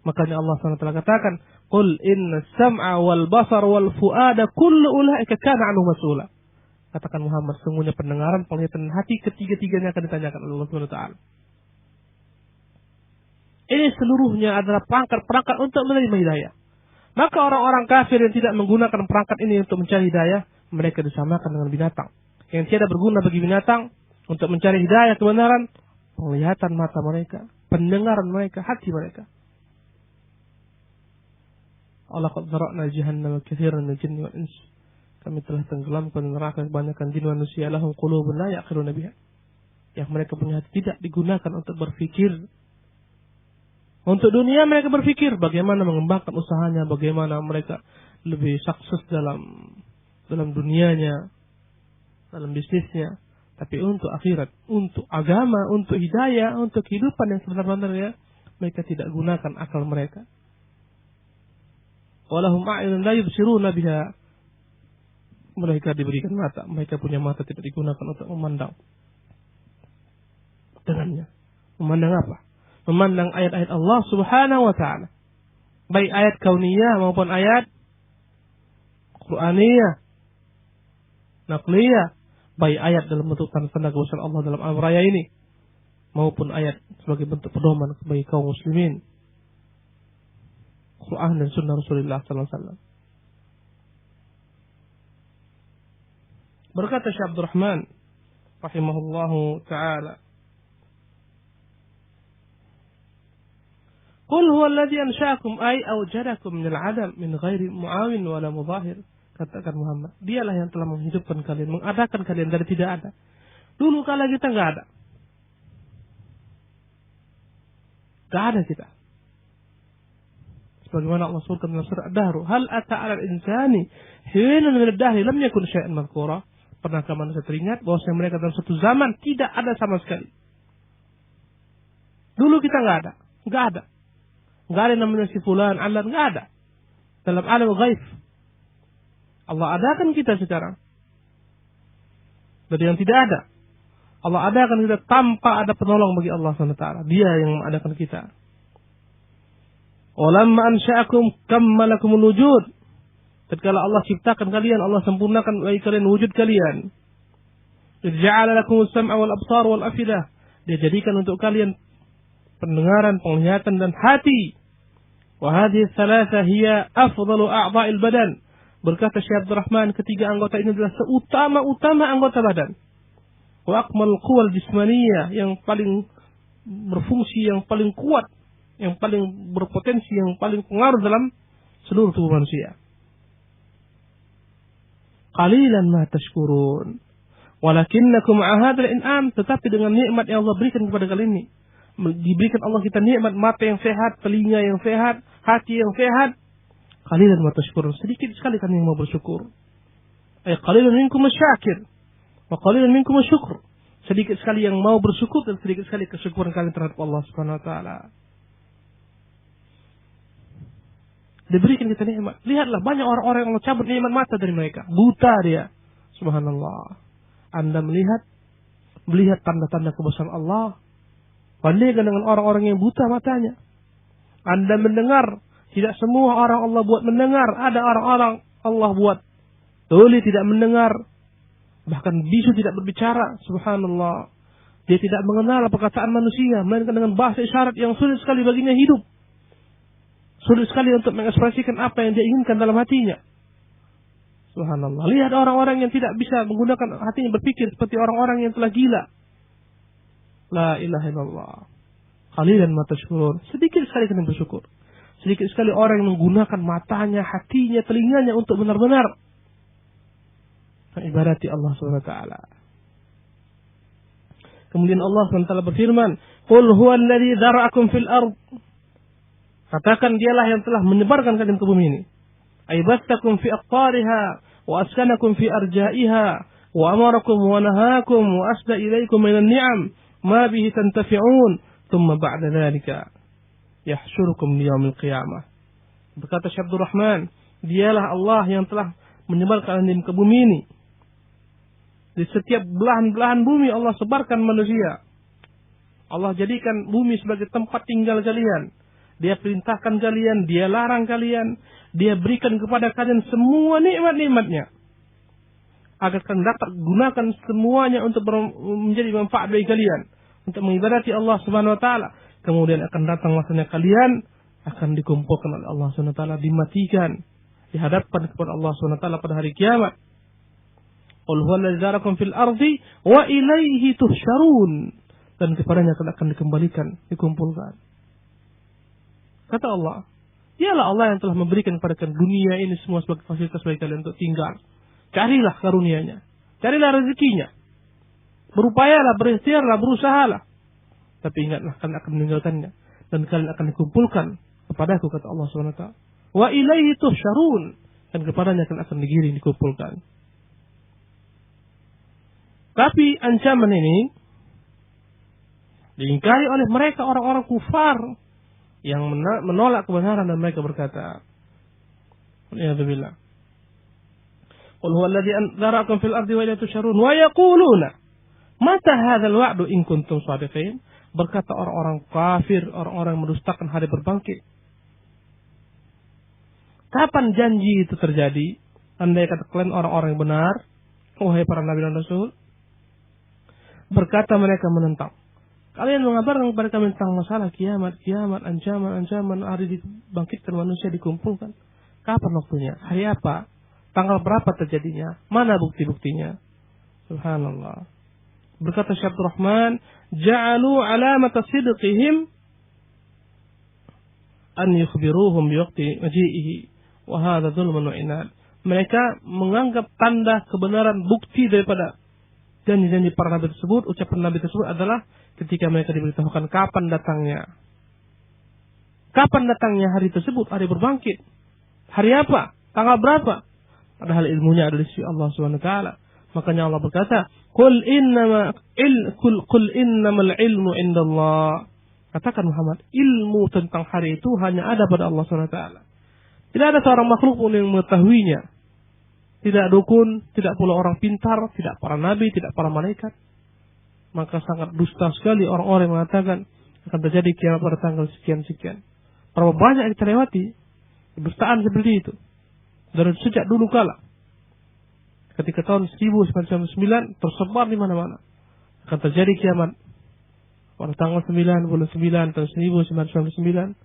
Makanya Allah SWT katakan, Qul inna sam'a wal basar wal fu'ada kullu ulaika kana anhu mas'ula. Katakan Muhammad, sungguhnya pendengaran, penglihatan, hati, ketiga-tiganya akan ditanyakan oleh Allah SWT. Ini seluruhnya adalah perangkat-perangkat untuk menerima hidayah. Maka orang-orang kafir yang tidak menggunakan perangkat ini untuk mencari hidayah, mereka disamakan dengan binatang. Yang tidak berguna bagi binatang untuk mencari hidayah kebenaran, penglihatan mata mereka, pendengaran mereka, hati mereka. Allah qad zara'na jahannama katsiran minal jinni wal ins. Kami telah tenggelamkan neraka kebanyakan jin manusia, lahum qulubun la ya'qiluna biha. Yang mereka punya hati tidak digunakan untuk berfikir. Untuk dunia mereka berfikir bagaimana mengembangkan usahanya, bagaimana mereka lebih sukses dalam dunianya, dalam bisnisnya. Tapi untuk akhirat, untuk agama, untuk hidayah, untuk kehidupan yang sebenarnya, mereka tidak gunakan akal mereka. Walahum a'yunun la yubsiruna biha. Mereka diberikan mata, mereka punya mata tidak digunakan untuk memandang dengannya. Memandang apa? Memandang ayat-ayat Allah Subhanahu wa ta'ala. Baik ayat kauniyah maupun ayat Qur'aniyah, naqliyah. Baik ayat dalam bentuk tanda-tanda kebesaran Allah dalam alam raya ini, maupun ayat sebagai bentuk pedoman bagi kaum muslimin. Quran dan sunnah Rasulullah sallallahu alaihi wasallam. Berkata Syekh Abdul Rahman rahimahullahu taala, Qul huwa alladhi ansha'akum ay awjadakum minal 'adam min ghairi mu'awin wala mudhahir. Katakan Muhammad, dialah yang telah menghidupkan kalian, mengadakan kalian dari tidak ada. Dulu kala kita enggak ada. Enggak ada kita. Sebagaimana Allah sebutkan dalam surah Ad-Dahr, hal ata 'alal insani hinun min ad-dahri lam yakun syai'an madhkura. Pernahkah manusia teringat bahwa mereka dalam satu zaman tidak ada sama sekali? Dulu kita enggak ada. Enggak ada. Enggak ada namanya si fulan, alam, enggak ada. Dalam alam ghaib. Allah adakan kita sekarang. Dari yang tidak ada. Allah adakan kita tanpa ada penolong bagi Allah SWT. Dia yang mengadakan kita. Walamma ansha'akum kammalakumul wujud. Tatkala Allah ciptakan kalian, Allah sempurnakan bagi kalian wujud kalian. Ja'ala lakumus sam'a wal absar wal afidah. Dia jadikan untuk kalian pendengaran, penglihatan dan hati. Wa hadhihi thalatha hiya afdalu a'dha'il badan. Berkata Syekh Abdul Rahman, ketiga anggota ini adalah seutama-utama anggota badan. Wa akmalul quwal jismaniyah, yang paling berfungsi, yang paling kuat, yang paling berpotensi, yang paling pengaruh dalam seluruh tubuh manusia. Qalilan ma tashkurun. Walakinnakum ma'ahadal in'am, tetapi dengan nikmat yang Allah berikan kepada kalian ini, diberikan Allah kita nikmat mata yang sehat, telinga yang sehat, hati yang sehat. Qalilan ma tashkurun, sedikit sekali kalian yang mau bersyukur. Ay qalilan minkum asyakir wa qalilan minkum asyukur. Sedikit sekali yang mau bersyukur dan sedikit sekali kesyukuran kalian terhadap Allah Subhanahu wa taala. Diberikan kita nikmat. Lihatlah banyak orang-orang yang Allah cabut nikmat mata dari mereka. Buta dia. Subhanallah. Anda melihat tanda-tanda kebesaran Allah. Bandingkan dengan orang-orang yang buta matanya. Anda mendengar. Tidak semua orang Allah buat mendengar. Ada orang-orang Allah buat tuli tidak mendengar. Bahkan bisu tidak berbicara. Subhanallah. Dia tidak mengenal perkataan manusia. Melainkan dengan bahasa isyarat yang sulit sekali baginya hidup. Sulit sekali untuk mengekspresikan apa yang dia inginkan dalam hatinya. Subhanallah. Lihat orang-orang yang tidak bisa menggunakan hatinya berpikir seperti orang-orang yang telah gila. La ilaha illallah. Qalilan ma tashkurun. Sedikit sekali kalian bersyukur. Sedikit sekali orang yang menggunakan matanya, hatinya, telinganya untuk benar-benar mengibadati Allah SWT. Kemudian Allah SWT berfirman, "Qul huwallazi dzara'akum fil ard." Katakan dialah yang telah menyebarkan kalian ke bumi ini. Aibastakum fi aqtariha wa askanakum fi arja'iha wa amarakum wa nahakum wa asda ilaikum minan ni'am ma bihi tantafi'un thumma ba'da dzalika yahsyurukum liyaumil qiyamah. Berkata Syekh Abdul Rahman, dialah Allah yang telah menyebarkan kalian ke bumi ini. Di setiap belahan-belahan bumi Allah sebarkan manusia. Allah jadikan bumi sebagai tempat tinggal kalian. Dia perintahkan kalian, Dia larang kalian, Dia berikan kepada kalian semua nikmat-nikmatnya. Agar kalian dapat gunakan semuanya untuk menjadi manfaat bagi kalian. Untuk mengibadati Allah Subhanahu Wa Taala. Kemudian akan datang masanya kalian akan dikumpulkan oleh Allah Subhanahu Wa Taala, dimatikan, dihadapkan kepada Allah Subhanahu Wa Taala pada hari kiamat. Qul huwallazi dzarakum fil ardi wa ilaihi tuhsyarun. Dan kepadanya akan dikembalikan, dikumpulkan. Kata Allah, dialah Allah yang telah memberikan kepada kalian dunia ini semua sebagai fasilitas bagi kalian untuk tinggal. Carilah karunia-Nya, carilah rezekinya. Berupayalah, berikhtiarlah, berusahalah. Tapi ingatlah, kalian akan meninggalkannya dan kalian akan dikumpulkan kepadaku, kata Allah SWT. Wa ilaihi tuhsyarun. Dan kepadanya kalian akan digiring, dikumpulkan. Tapi ancaman ini diingkari oleh mereka orang-orang kufar yang menolak kebenaran, dan mereka berkata, Alhamdulillah. Qul huwallazi anzarakum fil ardi wa ilaihi tusharun wa yaquluna mata hadzal wa'du in kuntum shadiqin. Berkata orang-orang kafir, orang-orang yang mendustakan hari berbangkit, kapan janji itu terjadi? Andai kata kalian orang-orang yang benar, wahai para nabi dan rasul. Berkata mereka menentang, kalian mengabarkan kepada kami tentang masalah kiamat, ancaman, hari dibangkitkan manusia, dikumpulkan. Kapan waktunya? Hari apa? Tanggal berapa terjadinya? Mana bukti-buktinya? Subhanallah. Berkata Syekh Abdul Rahman, ja'alu alamata sidqihim an yukhbiruhum biwaqti maji'ihi wa hadha dhulmun wa inad. Mereka menganggap tanda kebenaran, bukti daripada janji-janji para nabi tersebut, ucapan nabi tersebut adalah ketika mereka diberitahukan kapan datangnya. Kapan datangnya hari tersebut, hari berbangkit. Hari apa? Tanggal berapa? Padahal ilmunya ada di sisi Allah SWT. Makanya Allah berkata, Qul innamal ilmu indallah. Katakan Muhammad, ilmu tentang hari itu hanya ada pada Allah SWT. Tidak ada seorang makhluk pun yang mengetahuinya. Tidak dukun, tidak pula orang pintar, tidak para nabi, tidak para malaikat. Maka sangat dusta sekali orang-orang yang mengatakan akan terjadi kiamat pada tanggal sekian-sekian. Berapa banyak yang terlewati kedustaan seperti itu dari sejak dulu kala. Ketika tahun 1999 tersebar di mana-mana akan terjadi kiamat pada tanggal 9 bulan 9 tahun 1999.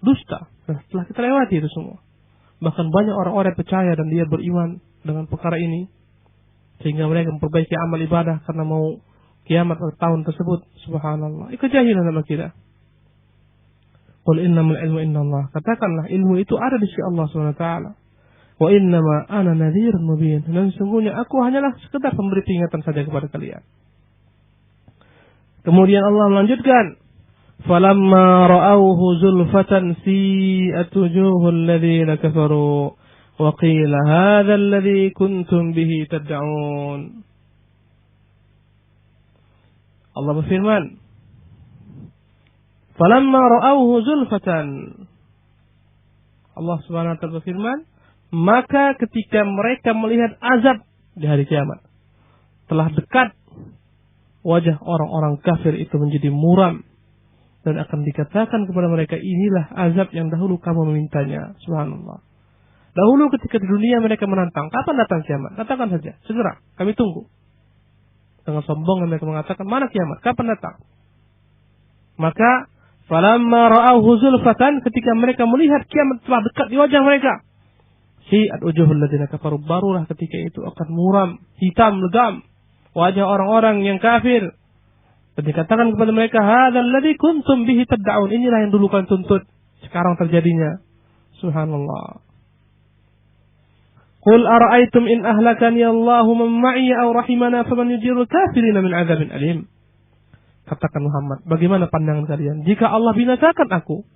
Dusta. Nah, setelah kita lewati itu semua. Bahkan banyak orang-orang yang percaya dan dia beriman dengan perkara ini, sehingga mereka memperbaiki amal ibadah karena mau kiamat pada tahun tersebut. Subhanallah. Itu kejahilan nama kita. Qul innamal ilmu indallah. Katakanlah ilmu itu ada di sisi Allah SWT. Wa innama ana nadhirun mubin. Dan sesungguhnya aku hanyalah sekedar pemberi peringatan saja kepada kalian. Kemudian Allah melanjutkan, falamma ra'awhu zulfatan si'at wujuhul ladzina kafaru wa qila hadzal ladzi kuntum bihi tad'un. Allah berfirman, falamma ra'awhu zulfatan. Allah Subhanahu wa taala berfirman, maka ketika mereka melihat azab di hari kiamat, telah dekat, wajah orang-orang kafir itu menjadi muram. Dan akan dikatakan kepada mereka, inilah azab yang dahulu kamu memintanya. Subhanallah. Dahulu ketika di dunia mereka menantang, kapan datang kiamat? Katakan saja, segera, kami tunggu. Dengan sombong mereka mengatakan, mana kiamat? Kapan datang? Maka, falamma ra'awhu zulfatan, ketika mereka melihat kiamat telah dekat di wajah mereka, si'at wujuhul ladzina kafaru, barulah ketika itu akan muram, hitam, legam wajah orang-orang yang kafir. Dan dikatakan kepada mereka, hadzal ladzi kuntum bihi tad'un, inilah yang dulu kalian tuntut, sekarang terjadinya. Subhanallah. Qul ara'aytum in ahlakani Allahu man ma'i aw rahimana faman yujirul kafirina min 'adzabin alim. Katakan Muhammad, bagaimana pandangan kalian jika Allah binasakan aku,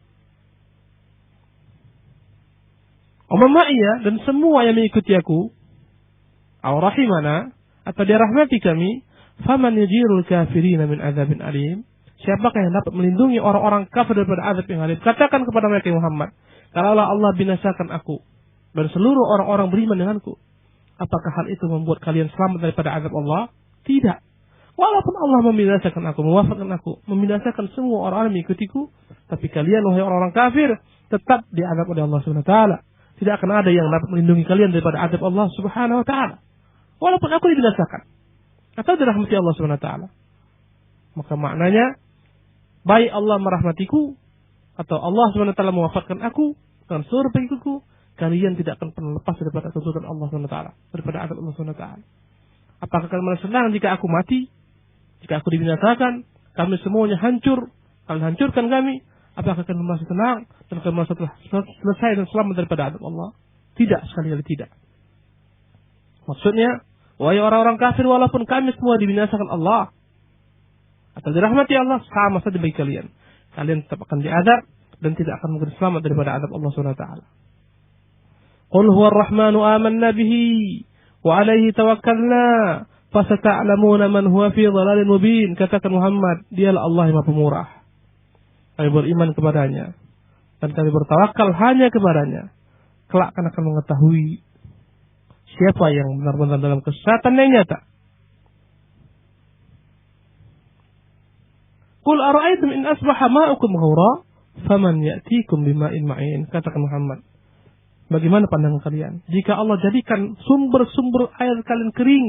Umayyah dan semua yang mengikuti aku, aw rahimana, atau dia rahmati kami, faman yujirul kafirina min adzabin alim. Siapakah yang dapat melindungi orang-orang kafir daripada azab yang alim? Katakan kepada mereka Muhammad, kalaulah Allah binasakan aku dan seluruh orang-orang beriman denganku, apakah hal itu membuat kalian selamat daripada azab Allah? Tidak. Walaupun Allah membinasakan aku, mewafatkan aku, membinasakan semua orang-orang yang mengikutiku, tapi kalian wahai orang-orang kafir tetap diazab oleh Allah Subhanahu wa taala. Tidak akan ada yang dapat melindungi kalian daripada azab Allah Subhanahu wa taala. Walaupun aku dibinasakan atau dirahmati Allah Subhanahu wa taala. Maka maknanya baik Allah merahmatiku atau Allah Subhanahu wa taala mewafatkan aku dan seluruh pengikutku, kalian tidak akan pernah lepas daripada tuntutan Allah Subhanahu wa taala, daripada azab Allah Subhanahu wa taala. Apakah kalian merasa senang jika aku mati? Jika aku dibinasakan, kami semuanya hancur, kalian hancurkan kami, apakah kalian merasa tenang dan kalian merasa telah selesai dan selamat daripada azab Allah? Tidak, sekali-kali tidak. Maksudnya, wahai orang-orang kafir, walaupun kami semua dibinasakan Allah atau dirahmati Allah, sama saja bagi kalian. Kalian tetap akan diazab dan tidak akan mungkin selamat daripada azab Allah Subhanahu wa taala. Qul huwa ar-Rahmanu amanna bihi wa 'alaihi tawakkalna fasata'lamuna man huwa fi dhalalin mubin. Katakan Muhammad, dialah Allah yang Maha Pemurah. Kami beriman kepadanya dan kami bertawakal hanya kepadanya. Kelak akan mengetahui siapa yang benar-benar dalam kesesatan yang nyata. Qul ara'aytum in asbaha ma'ukum ghawra faman ya'tikum bima'in ma'in. Katakan Muhammad, bagaimana pandangan kalian jika Allah jadikan sumber-sumber air kalian kering?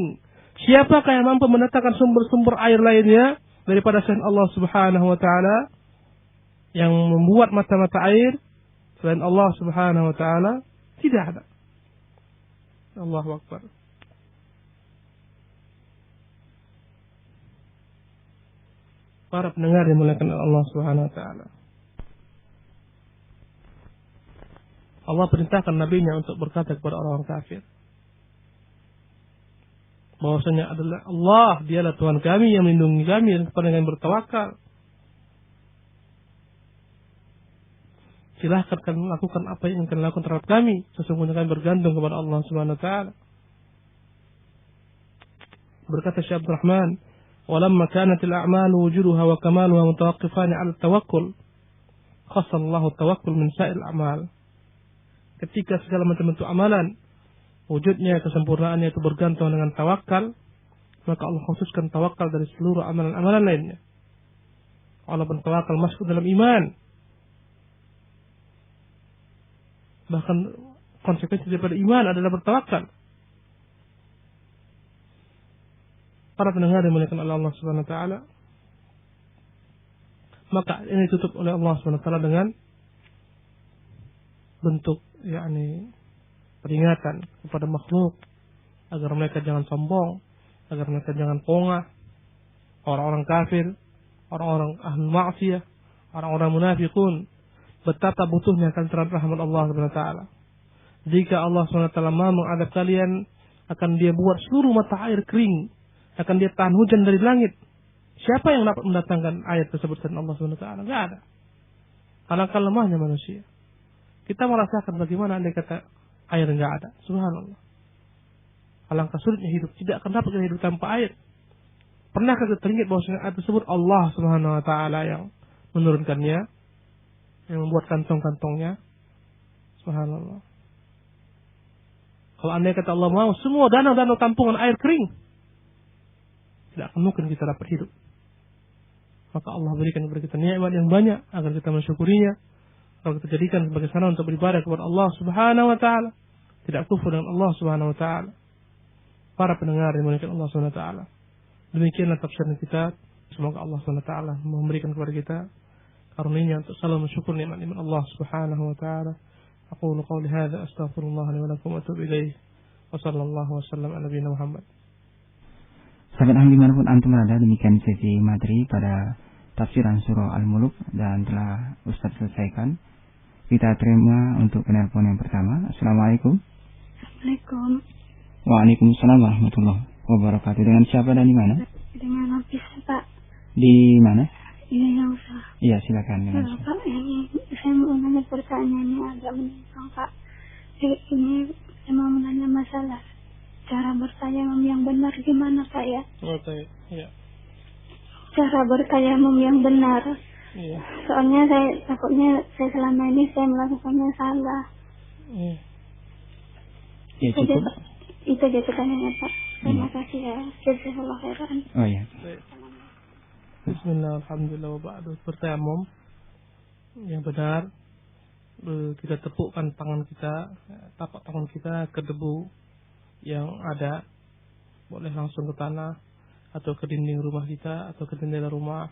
Siapakah yang mampu mendatangkan sumber-sumber air lainnya daripada selain Allah Subhanahu wa taala? Yang membuat mata-mata air selain Allah Subhanahu wa taala tidak ada. Allahu Akbar. Para pendengar yang dimuliakan Allah Subhanahu wa taala, Allah perintahkan nabinya untuk berkata kepada orang kafir bahwasanya adalah Allah, dialah Tuhan kami yang melindungi kami dan kepada yang bertawakal. Silahkan kalian lakukan apa yang kalian lakukan terhadap kami, sesungguhnya kami bergantung kepada Allah Subhanahu wa taala. Berkata Syekh Abdul Rahman, "Walamma kanat al-a'malu wujuduha wa kamaluha mutawaqqifan 'ala at-tawakkul, khassa Allahu at-tawakkul min sa'il a'mal." Ketika segala macam bentuk amalan wujudnya, kesempurnaannya itu bergantung dengan tawakal, maka Allah khususkan tawakal dari seluruh amalan-amalan lainnya. Walaupun tawakal masuk dalam iman, bahkan konsekuensi daripada iman adalah bertawakal. Para pendengar yang dimuliakan oleh Allah Subhanahu wa taala, maka ini ditutup oleh Allah Subhanahu wa taala dengan bentuk peringatan kepada makhluk agar mereka jangan sombong, agar mereka jangan pongah. Orang-orang kafir, orang-orang ahli maksiyah, orang-orang munafikun, betapa butuhnya kalian terhadap rahmat Allah Subhanahu wa taala. Jika Allah Subhanahu wa taala mau mengadab kalian, akan Dia buat seluruh mata air kering, akan Dia tahan hujan dari langit. Siapa yang dapat mendatangkan air tersebut selain Allah Subhanahu wa taala? Enggak ada. Alangkah lemahnya manusia. Kita merasakan bagaimana andai kata air enggak ada. Subhanallah. Alangkah sulitnya hidup. Tidak akan dapat kita hidup tanpa air. Pernahkah kita teringat bahwa air tersebut Allah Subhanahu wa taala yang menurunkannya, yang membuat kantong-kantongnya? Subhanallah. Kalau andai kata Allah mau, semua danau-danau tampungan air kering, tidak akan mungkin kita dapat hidup. Maka Allah berikan kepada kita nikmat yang banyak agar kita mensyukurinya, agar kita jadikan sebagai sarana untuk beribadah kepada Allah Subhanahu wa taala, tidak kufur dengan Allah Subhanahu wa taala. Para pendengar yang dimuliakan Allah Subhanahu wa taala, demikianlah tafsir kita. Semoga Allah Subhanahu wa taala memberikan kepada kita karunia untuk selalu mensyukur nikmat-nikmat Allah Subhanahu wa taala. Aqulu qawli hadza astaghfirullah li wa lakum wa atubu ilaih. Wa sallallahu wasallam ala nabiyina Muhammad. Sahabat ahli dimanapun antum berada, demikian sesi materi pada tafsiran surah Al-Muluk dan telah Ustaz selesaikan. Kita terima untuk penelpon yang pertama. Assalamualaikum. Assalamualaikum. Waalaikumsalam warahmatullahi wabarakatuh. Dengan siapa dan di mana? Dengan Hafiz, Pak. Di mana? Iya, yang usah. Iya, silakan dengan Pak, ini saya mau nanya pertanyaannya agak menyimpang, Pak. Ini saya mau menanya masalah cara bertayamum yang benar gimana, Pak ya? Iya. Cara bertayamum yang benar. Iya. Soalnya saya takutnya selama ini saya melakukannya salah. Iya. Ya, cukup. Itu aja pertanyaannya, Pak. Terima kasih ya. Jazakallah khairan. Oh iya. Bismillah, alhamdulillah, wa ba'du. Bertayamum yang benar, kita tepukkan tangan kita, tapak tangan kita ke debu yang ada, boleh langsung ke tanah atau ke dinding rumah kita atau ke jendela rumah.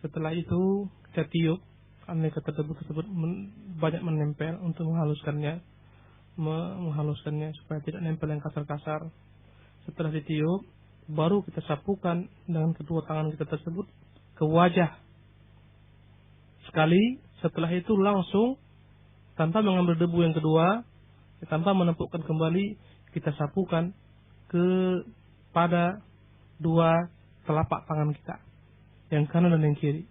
Setelah itu kita tiup, karena kata debu tersebut banyak menempel, untuk menghaluskannya supaya tidak nempel yang kasar-kasar. Setelah ditiup, baru kita sapukan dengan kedua tangan kita tersebut ke wajah sekali. Setelah itu langsung, tanpa mengambil debu yang kedua, tanpa menempukkan kembali, kita sapukan kepada dua telapak tangan kita, yang kanan dan yang kiri.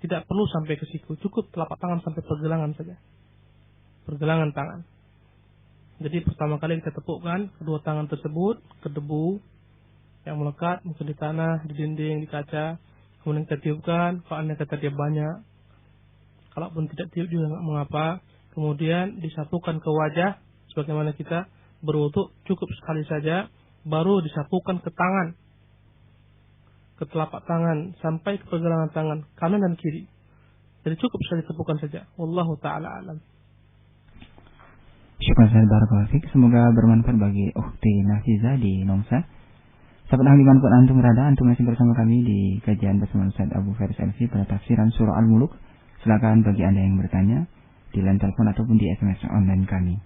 Tidak perlu sampai ke siku, cukup telapak tangan sampai pergelangan saja, pergelangan tangan. Jadi pertama kali kita tepukkan kedua tangan tersebut ke debu yang melekat, mungkin di tanah, di dinding, di kaca. Kemudian kita tiupkan, kalau anda kata dia banyak, kalaupun tidak tiup juga nggak mengapa. Kemudian disapukan ke wajah, sebagaimana kita berwudu, cukup sekali saja. Baru disapukan ke tangan, ke telapak tangan, sampai ke pergelangan tangan, kanan dan kiri. Jadi cukup sekali tepukan saja. Wallahu ta'ala alam. Syukur saya barakallahu fiik. Semoga bermanfaat bagi Ukhti Nafiza di Nongsa. Sahabat ahli dimanapun antum berada, antum masih bersama kami di kajian bersama Ustaz Abu Faris Elfi pada tafsiran surah Al-Muluk. Silakan bagi anda yang bertanya di line telepon ataupun di SMS online kami.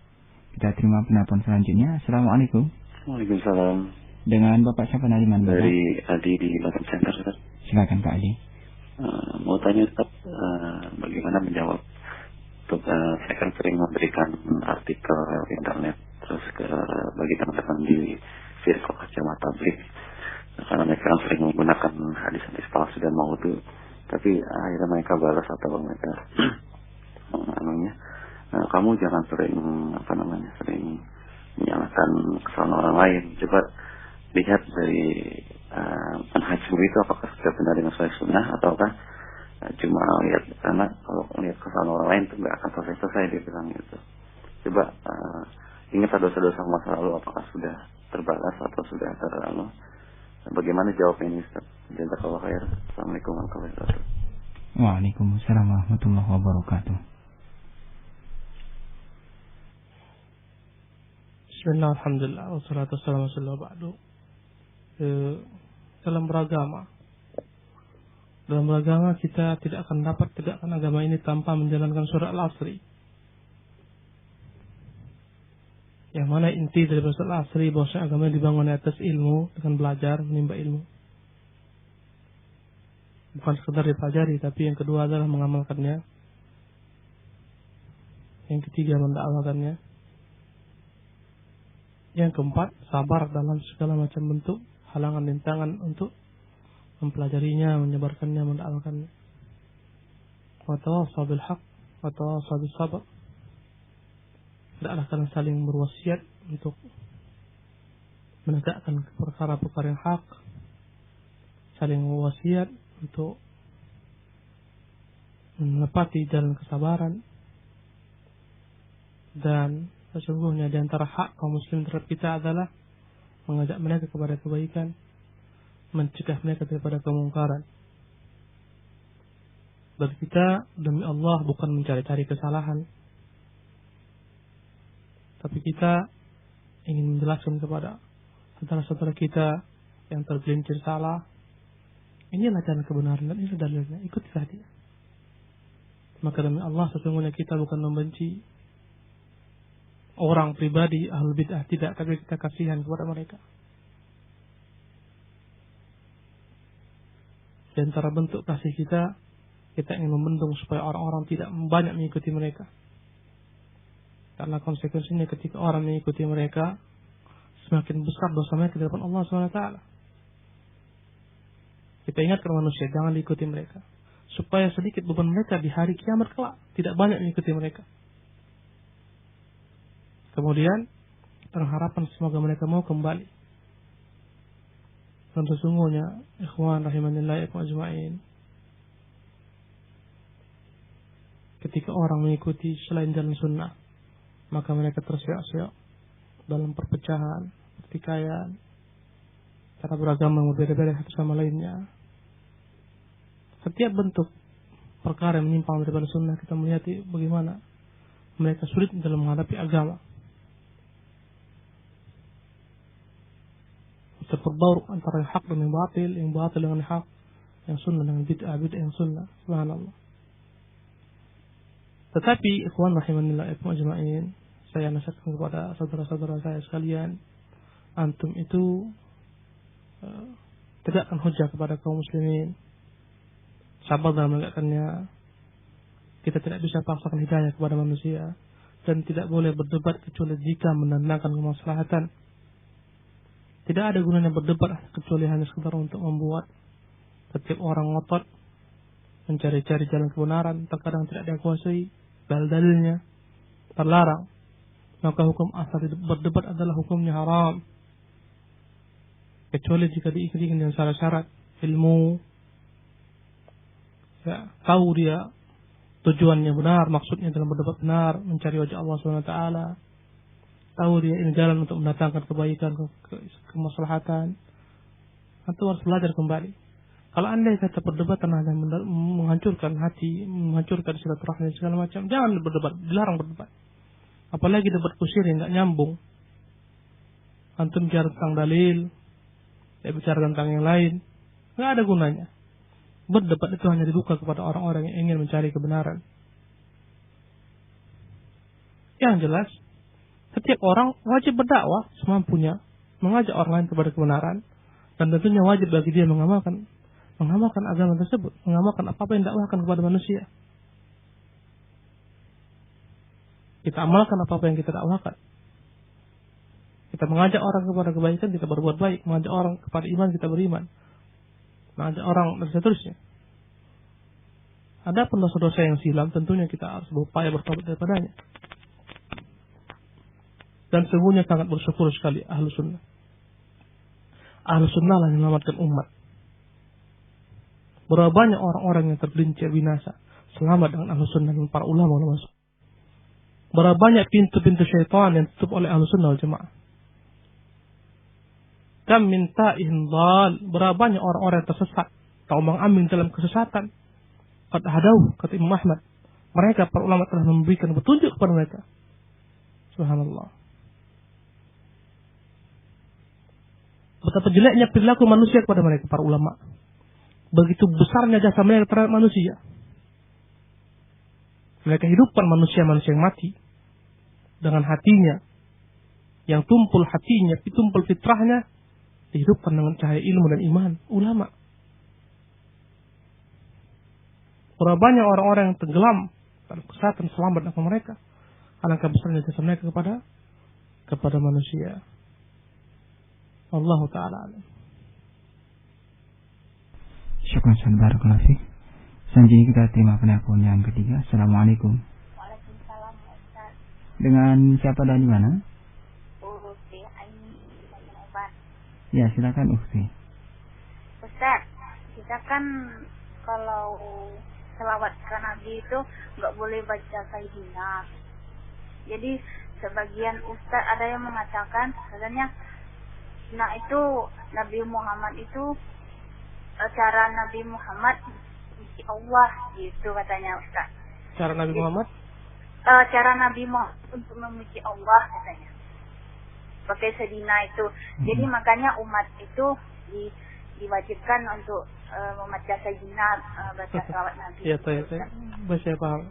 Kita terima penelpon selanjutnya. Assalamualaikum. Waalaikumsalam. Dengan Bapak siapa dari mana? Dari Adi di Batam Center, Ustaz. Silakan Pak Adi. Mau tanya Ustaz, bagaimana menjawab? Saya kan sering memberikan artikel internet terus bagi teman-teman di circle jamaah tabligh, karena mereka kan sering menggunakan hadis-hadis palsu dan maudhu, tapi akhirnya mereka balas atau mereka kamu jangan sering sering menyalahkan kesalahan orang lain. Coba lihat dari manhaj itu apakah sudah benar dengan sesuai sunnah ataukah cuma lihat, karena kalau lihat kesalahan orang lain itu nggak akan selesai dia bilang gitu. Coba ingat dosa-dosa masa lalu apakah sudah terbalas atau sudah terlalu. Bagaimana jawabnya ini Ustaz? Jazakallahu khair. Assalamualaikum warahmatullahi wabarakatuh. Waalaikumsalam warahmatullahi wabarakatuh. Bismillah, alhamdulillah, wassalatu wassalamu ala ba'du. Dalam beragama kita tidak akan dapat tegakkan agama ini tanpa menjalankan surah Al-Asri. Yang mana inti dari surah Al-Asri bahwa agama dibangun di atas ilmu, dengan belajar, menimba ilmu. Bukan sekedar dipelajari, tapi yang kedua adalah mengamalkannya. Yang ketiga mendakwakannya. Yang keempat, sabar dalam segala macam bentuk halangan rintangan untuk mempelajarinya, menyebarkannya, mendakwakannya. Wa tawassaw bil haqq wa tawassaw bis sabr. Tidaklah kalian saling berwasiat untuk menegakkan perkara-perkara yang hak, saling berwasiat untuk menepati jalan kesabaran, dan sesungguhnya di antara hak kaum muslim terhadap kita adalah mengajak mereka kepada kebaikan, mencegah mereka daripada kemungkaran. Dan kita demi Allah bukan mencari-cari kesalahan, tapi kita ingin menjelaskan kepada saudara-saudara kita yang tergelincir salah, inilah jalan kebenaran dan ini dalilnya, ikutilah dia. Maka demi Allah sesungguhnya kita bukan membenci orang pribadi ahlul bid'ah, tidak, tapi kita kasihan kepada mereka. Di antara bentuk kasih kita ingin membendung supaya orang-orang tidak banyak mengikuti mereka. Karena konsekuensinya ketika orang mengikuti mereka, semakin besar dosa mereka di hadapan Allah SWT. Kita ingatkan manusia, jangan diikuti mereka. Supaya sedikit beban mereka di hari kiamat kelak tidak banyak mengikuti mereka. Kemudian pengharapan semoga mereka mau kembali. Dan sesungguhnya ikhwan rahimanillah ajma'in, ketika orang mengikuti selain jalan sunnah, maka mereka tersiok-siok dalam perpecahan, pertikaian, cara beragama yang berbeda-beda satu sama lainnya. Setiap bentuk perkara yang menyimpang daripada sunnah, kita melihat bagaimana mereka sulit dalam menghadapi agama. Terperbaur antara yang hak dan yang batil dengan yang hak, yang sunnah dengan bid'ah yang sunnah. Subhanallah. Tetapi ikhwan rahimanillah ajma'in, saya nasihatkan kepada saudara-saudara saya sekalian, antum itu tegakkan hujah kepada kaum muslimin. Sabar dalam menegakkannya. Kita tidak bisa paksakan hidayah kepada manusia, dan tidak boleh berdebat kecuali jika mendatangkan kemaslahatan. Tidak ada gunanya berdebat kecuali hanya sekedar untuk membuat setiap orang ngotot mencari-cari jalan kebenaran, terkadang tidak dikuasai dalil-dalilnya, terlarang. Maka hukum asal berdebat adalah hukumnya haram, kecuali jika diiringi dengan syarat-syarat ilmu. Ya, tahu dia tujuannya benar, maksudnya dalam berdebat benar, mencari wajah Allah SWT. Tahu dia ini jalan untuk mendatangkan kebaikan, kemaslahatan. Atau harus belajar kembali. Kalau anda kata perdebatan hanya menghancurkan hati, menghancurkan silaturahmi segala macam, jangan berdebat, dilarang berdebat. Apalagi debat kusir yang nggak nyambung. Antum bicara tentang dalil, ya bicara tentang yang lain, nggak ada gunanya. Berdebat itu hanya dibuka kepada orang-orang yang ingin mencari kebenaran. Yang jelas, setiap orang wajib berdakwah semampunya, mengajak orang lain kepada kebenaran, dan tentunya wajib bagi dia mengamalkan agama tersebut, mengamalkan apa-apa yang dakwahkan kepada manusia. Kita amalkan apa-apa yang kita dakwahkan. Kita mengajak orang kepada kebaikan, kita berbuat baik. Mengajak orang kepada iman, kita beriman. Mengajak orang dan seterusnya. Ada pun dosa-dosa yang silam, tentunya kita harus berupaya bertobat daripadanya. Dan sungguhnya sangat bersyukur sekali ahlu sunnah. Ahlu sunnah lah yang menyelamatkan umat. Berapa banyak orang-orang yang tergelincir binasa selamat dengan ahlu sunnah dan para ulama. Berapa banyak pintu-pintu syaitan yang tutup oleh ahlu sunnah wal jamaah. Kam min ta'ihin dhal, berapa banyak orang-orang yang tersesat, terombang-ambing dalam kesesatan. Qad hadau, kata Imam Ahmad. Mereka para ulama telah memberikan petunjuk kepada mereka. Subhanallah. Betapa jeleknya perilaku manusia kepada mereka para ulama. Begitu besarnya jasa mereka terhadap manusia. Mereka hidupkan manusia-manusia yang mati dengan hatinya, yang tumpul hatinya, tumpul fitrahnya, dihidupkan dengan cahaya ilmu dan iman ulama. Berapa banyak orang-orang yang tenggelam dalam kesesatan selamat dengan mereka. Alangkah besarnya jasa mereka kepada manusia. Wallahu ta'ala alam. Syukran sabar klasik. Selanjutnya kita terima penelpon yang ketiga. Assalamualaikum. Waalaikumsalam Ustaz. Dengan siapa dan di mana? Ukti Aini dari Obat. Ya, silakan Ukti. Ustaz, kita kan kalau selawat ke Nabi itu nggak boleh baca Sayyidina. Jadi sebagian Ustaz ada yang mengatakan katanya, nah itu Nabi Muhammad itu cara Nabi Muhammad memuji Allah gitu katanya Ustaz. Cara Nabi Muhammad? Cara Nabi Muhammad untuk memuji Allah katanya. Pakai Sayyidina itu. Jadi makanya umat itu diwajibkan untuk membaca Sayyidina, baca salawat Nabi. Iya, saya baca paham.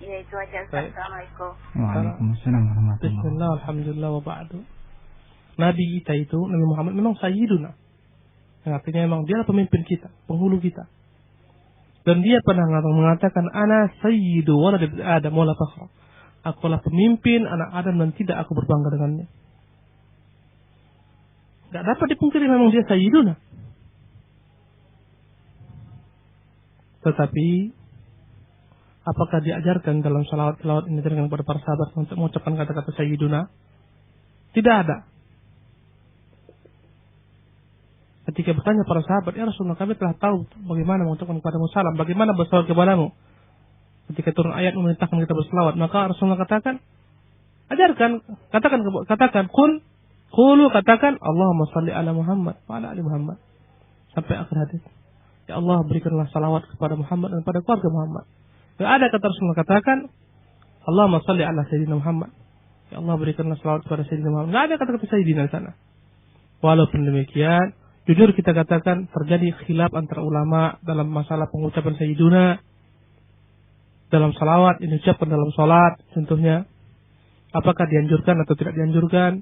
Ya itu aja Ustaz. Assalamualaikum. Waalaikumsalam warahmatullahi wabarakatuh. Bismillah, alhamdulillah wa ba'du. Nabi kita itu, Nabi Muhammad memang sayyiduna. Yang artinya memang dia adalah pemimpin kita, penghulu kita. Dan dia pernah mengatakan, ana sayyidu walad Adam wala fakhra. Akulah pemimpin anak Adam dan tidak aku berbangga dengannya. Gak dapat dipungkiri memang dia sayyiduna. Tetapi apakah diajarkan dalam salawat-salawat ini dengan kepada para sahabat untuk mengucapkan kata-kata sayyiduna? Tidak ada. Ketika bertanya para sahabat, ya Rasulullah, kami telah tahu bagaimana mengucapkan kepadamu salam, bagaimana bersalawat kepadamu. Ketika turun ayat memerintahkan kita bersalawat, maka Rasulullah katakan, ajarkan, katakan, qulu katakan, Allahumma salli ala Muhammad wa ala ali Muhammad. Sampai akhir hadis. Ya Allah, berikanlah salawat kepada Muhammad dan kepada keluarga Muhammad. Tidak ada kata Rasulullah katakan, Allahumma salli ala Sayyidina Muhammad. Ya Allah, berikanlah salawat kepada Sayyidina Muhammad. Tidak ada kata-kata Sayyidina di sana. Walaupun demikian, jujur kita katakan terjadi khilaf antara ulama dalam masalah pengucapan sayyiduna dalam salawat yang diucapkan dalam salat contohnya. Apakah dianjurkan atau tidak dianjurkan?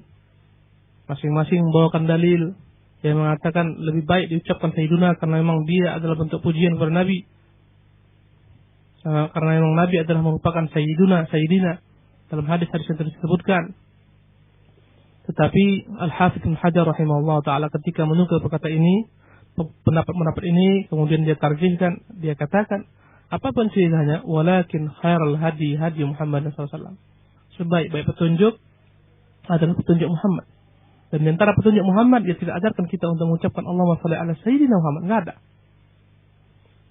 Masing-masing membawakan dalil yang mengatakan lebih baik diucapkan sayyiduna karena memang dia adalah bentuk pujian kepada Nabi. Karena memang Nabi adalah merupakan sayyidina dalam hadis-hadis yang disebutkan. Tetapi Al-Hafidz Ibnu Hajar rahimahullah ta'ala ketika menukil perkataan ini, pendapat ini, kemudian dia tarjihkan, dia katakan, apapun ceritanya, walakin khairul hadi Muhammad SAW. Sebaik-baik petunjuk adalah petunjuk Muhammad. Dan di antara petunjuk Muhammad, dia tidak ajarkan kita untuk mengucapkan Allahumma shalli ala Sayyidina Muhammad. Enggak ada.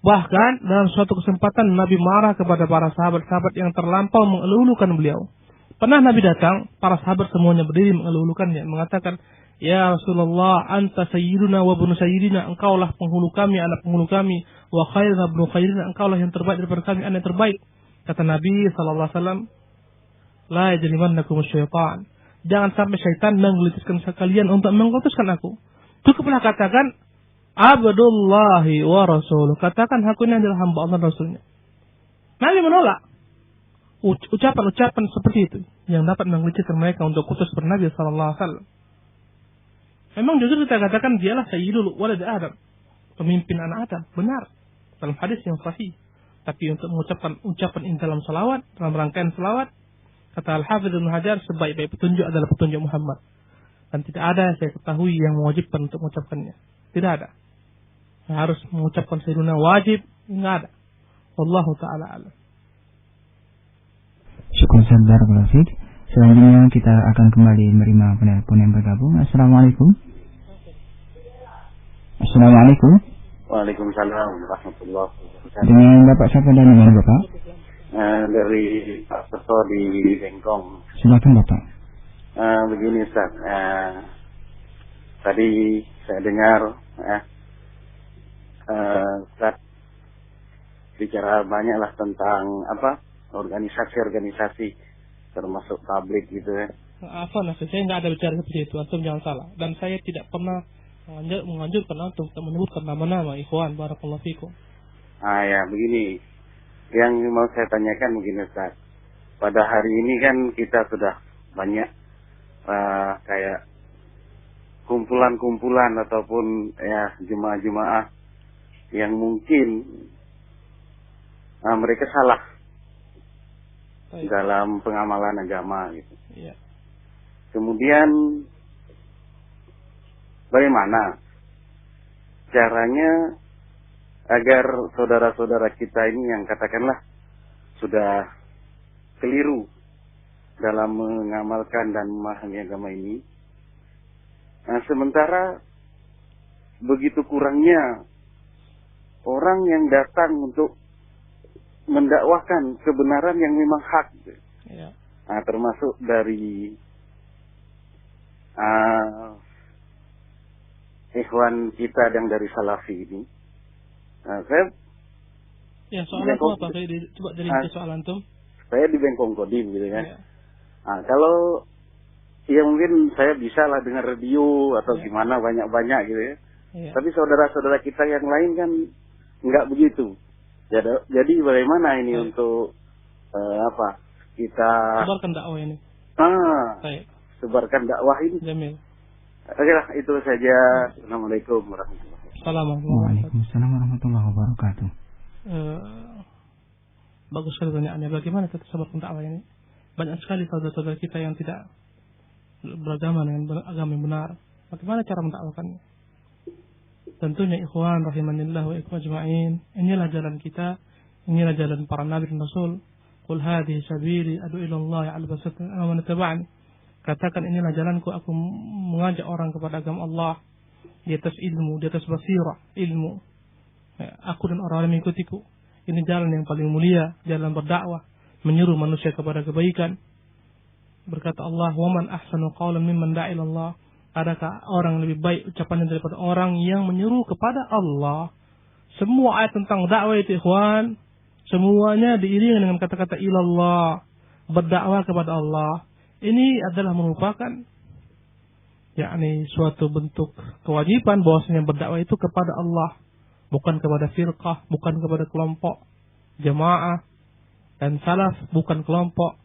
Bahkan dalam suatu kesempatan Nabi marah kepada para sahabat-sahabat yang terlampau mengelulukan beliau. Pernah Nabi datang, para sahabat semuanya berdiri mengelulukannya, mengatakan, Ya Rasulullah, anta sayyiduna wa bunu sayyidina, engkaulah penghulu kami, anak penghulu kami, wa khairuna bunu khairina, engkaulah yang terbaik daripada kami, anak yang terbaik. Kata Nabi SAW, la yajlimannakum syaitan. Jangan sampai syaitan menggelitiskan kalian untuk mengutuskan aku. Cukuplah katakan, Abdullahi wa Rasuluh. Katakan aku ini adalah hamba Allah dan Rasulnya. Nabi menolak ucapan-ucapan seperti itu yang dapat menggelincirkan mereka untuk kutus bernabi sallallahu alaihi wasallam. Memang jujur kita katakan dialah sayyidul walad Adam, pemimpin anak Adam, benar dalam hadis yang sahih. Tapi untuk mengucapkan ucapan ini dalam salawat, dalam rangkaian salawat, kata Al-Hafidz Ibnu Hajar, sebaik-baik petunjuk adalah petunjuk Muhammad. Dan tidak ada saya ketahui yang mewajibkan untuk mengucapkannya. Tidak ada. Harus mengucapkan sayyiduna wajib, enggak ada. Wallahu taala alam. Syukur sabar Barakallahu. Selanjutnya kita akan kembali menerima penelpon yang bergabung. Assalamualaikum. Assalamualaikum. Waalaikumsalam warahmatullahi wabarakatuh. Dengan Bapak siapa dan dengan Bapak? Dari Pak Seto di Bengkong. Silakan Bapak. Begini Ustaz, tadi saya dengar Ustaz bicara banyaklah tentang organisasi-organisasi termasuk tablik gitu ya. Apa nasi? Saya nggak ada bicara seperti itu, antum jangan salah. Dan saya tidak pernah menganjurkan antum untuk menyebutkan nama-nama ikhwan barakallahu fikum. Ya begini, yang mau saya tanyakan begini Ustaz. Pada hari ini kan kita sudah banyak kayak kumpulan-kumpulan ataupun ya jemaah-jemaah yang mungkin mereka salah dalam pengamalan agama gitu. Ya. Kemudian bagaimana caranya agar saudara-saudara kita ini yang katakanlah sudah keliru dalam mengamalkan dan memahami agama ini, sementara begitu kurangnya orang yang datang untuk mendakwahkan kebenaran yang memang hak, Ya. Termasuk dari ikhwan kita yang dari Salafi ini. Saya soal antum apa? Coba dari soal antum. Saya di Bengkong Kodim gitu kan. Ya. Kalau ya mungkin saya bisa lah dengar radio atau gimana banyak-banyak gitu ya. Ya. Tapi saudara-saudara kita yang lain kan nggak begitu. Jadi bagaimana ini untuk kita sebarkan dakwah ini. Sebarkan dakwah ini. Jamil. Oke lah, itu saja. Assalamualaikum warahmatullahi wabarakatuh. Waalaikumsalam warahmatullahi wabarakatuh. Bagus sekali pertanyaannya. Bagaimana kita sebarkan dakwah ini? Banyak sekali saudara-saudara kita yang tidak beragama dengan agama yang benar. Bagaimana cara mendakwakannya? tentunya ikhwan rahimanillah wa ikhwan ajma'in, inilah jalan kita, inilah jalan para nabi dan rasul. Qul hadhihi sabili ad'u ila Allah 'ala basiratin ana man ittaba'ani. Katakan inilah jalanku, aku mengajak orang kepada agama Allah di atas ilmu, di atas basirah, ilmu. Aku dan orang-orang yang mengikutiku. Ini jalan yang paling mulia, jalan berdakwah, menyuruh manusia kepada kebaikan. Berkata Allah, "Wa man ahsanu qawlan mimman da'a ila Allah." Adakah orang lebih baik ucapannya daripada orang yang menyuruh kepada Allah? Semua ayat tentang dakwah itu ikhwan, semuanya diiringi dengan kata-kata ilallah, berdakwah kepada Allah. Ini adalah merupakan yakni suatu bentuk kewajiban bahwasanya berdakwah itu kepada Allah, bukan kepada firqah, bukan kepada kelompok jamaah. Dan salaf bukan kelompok.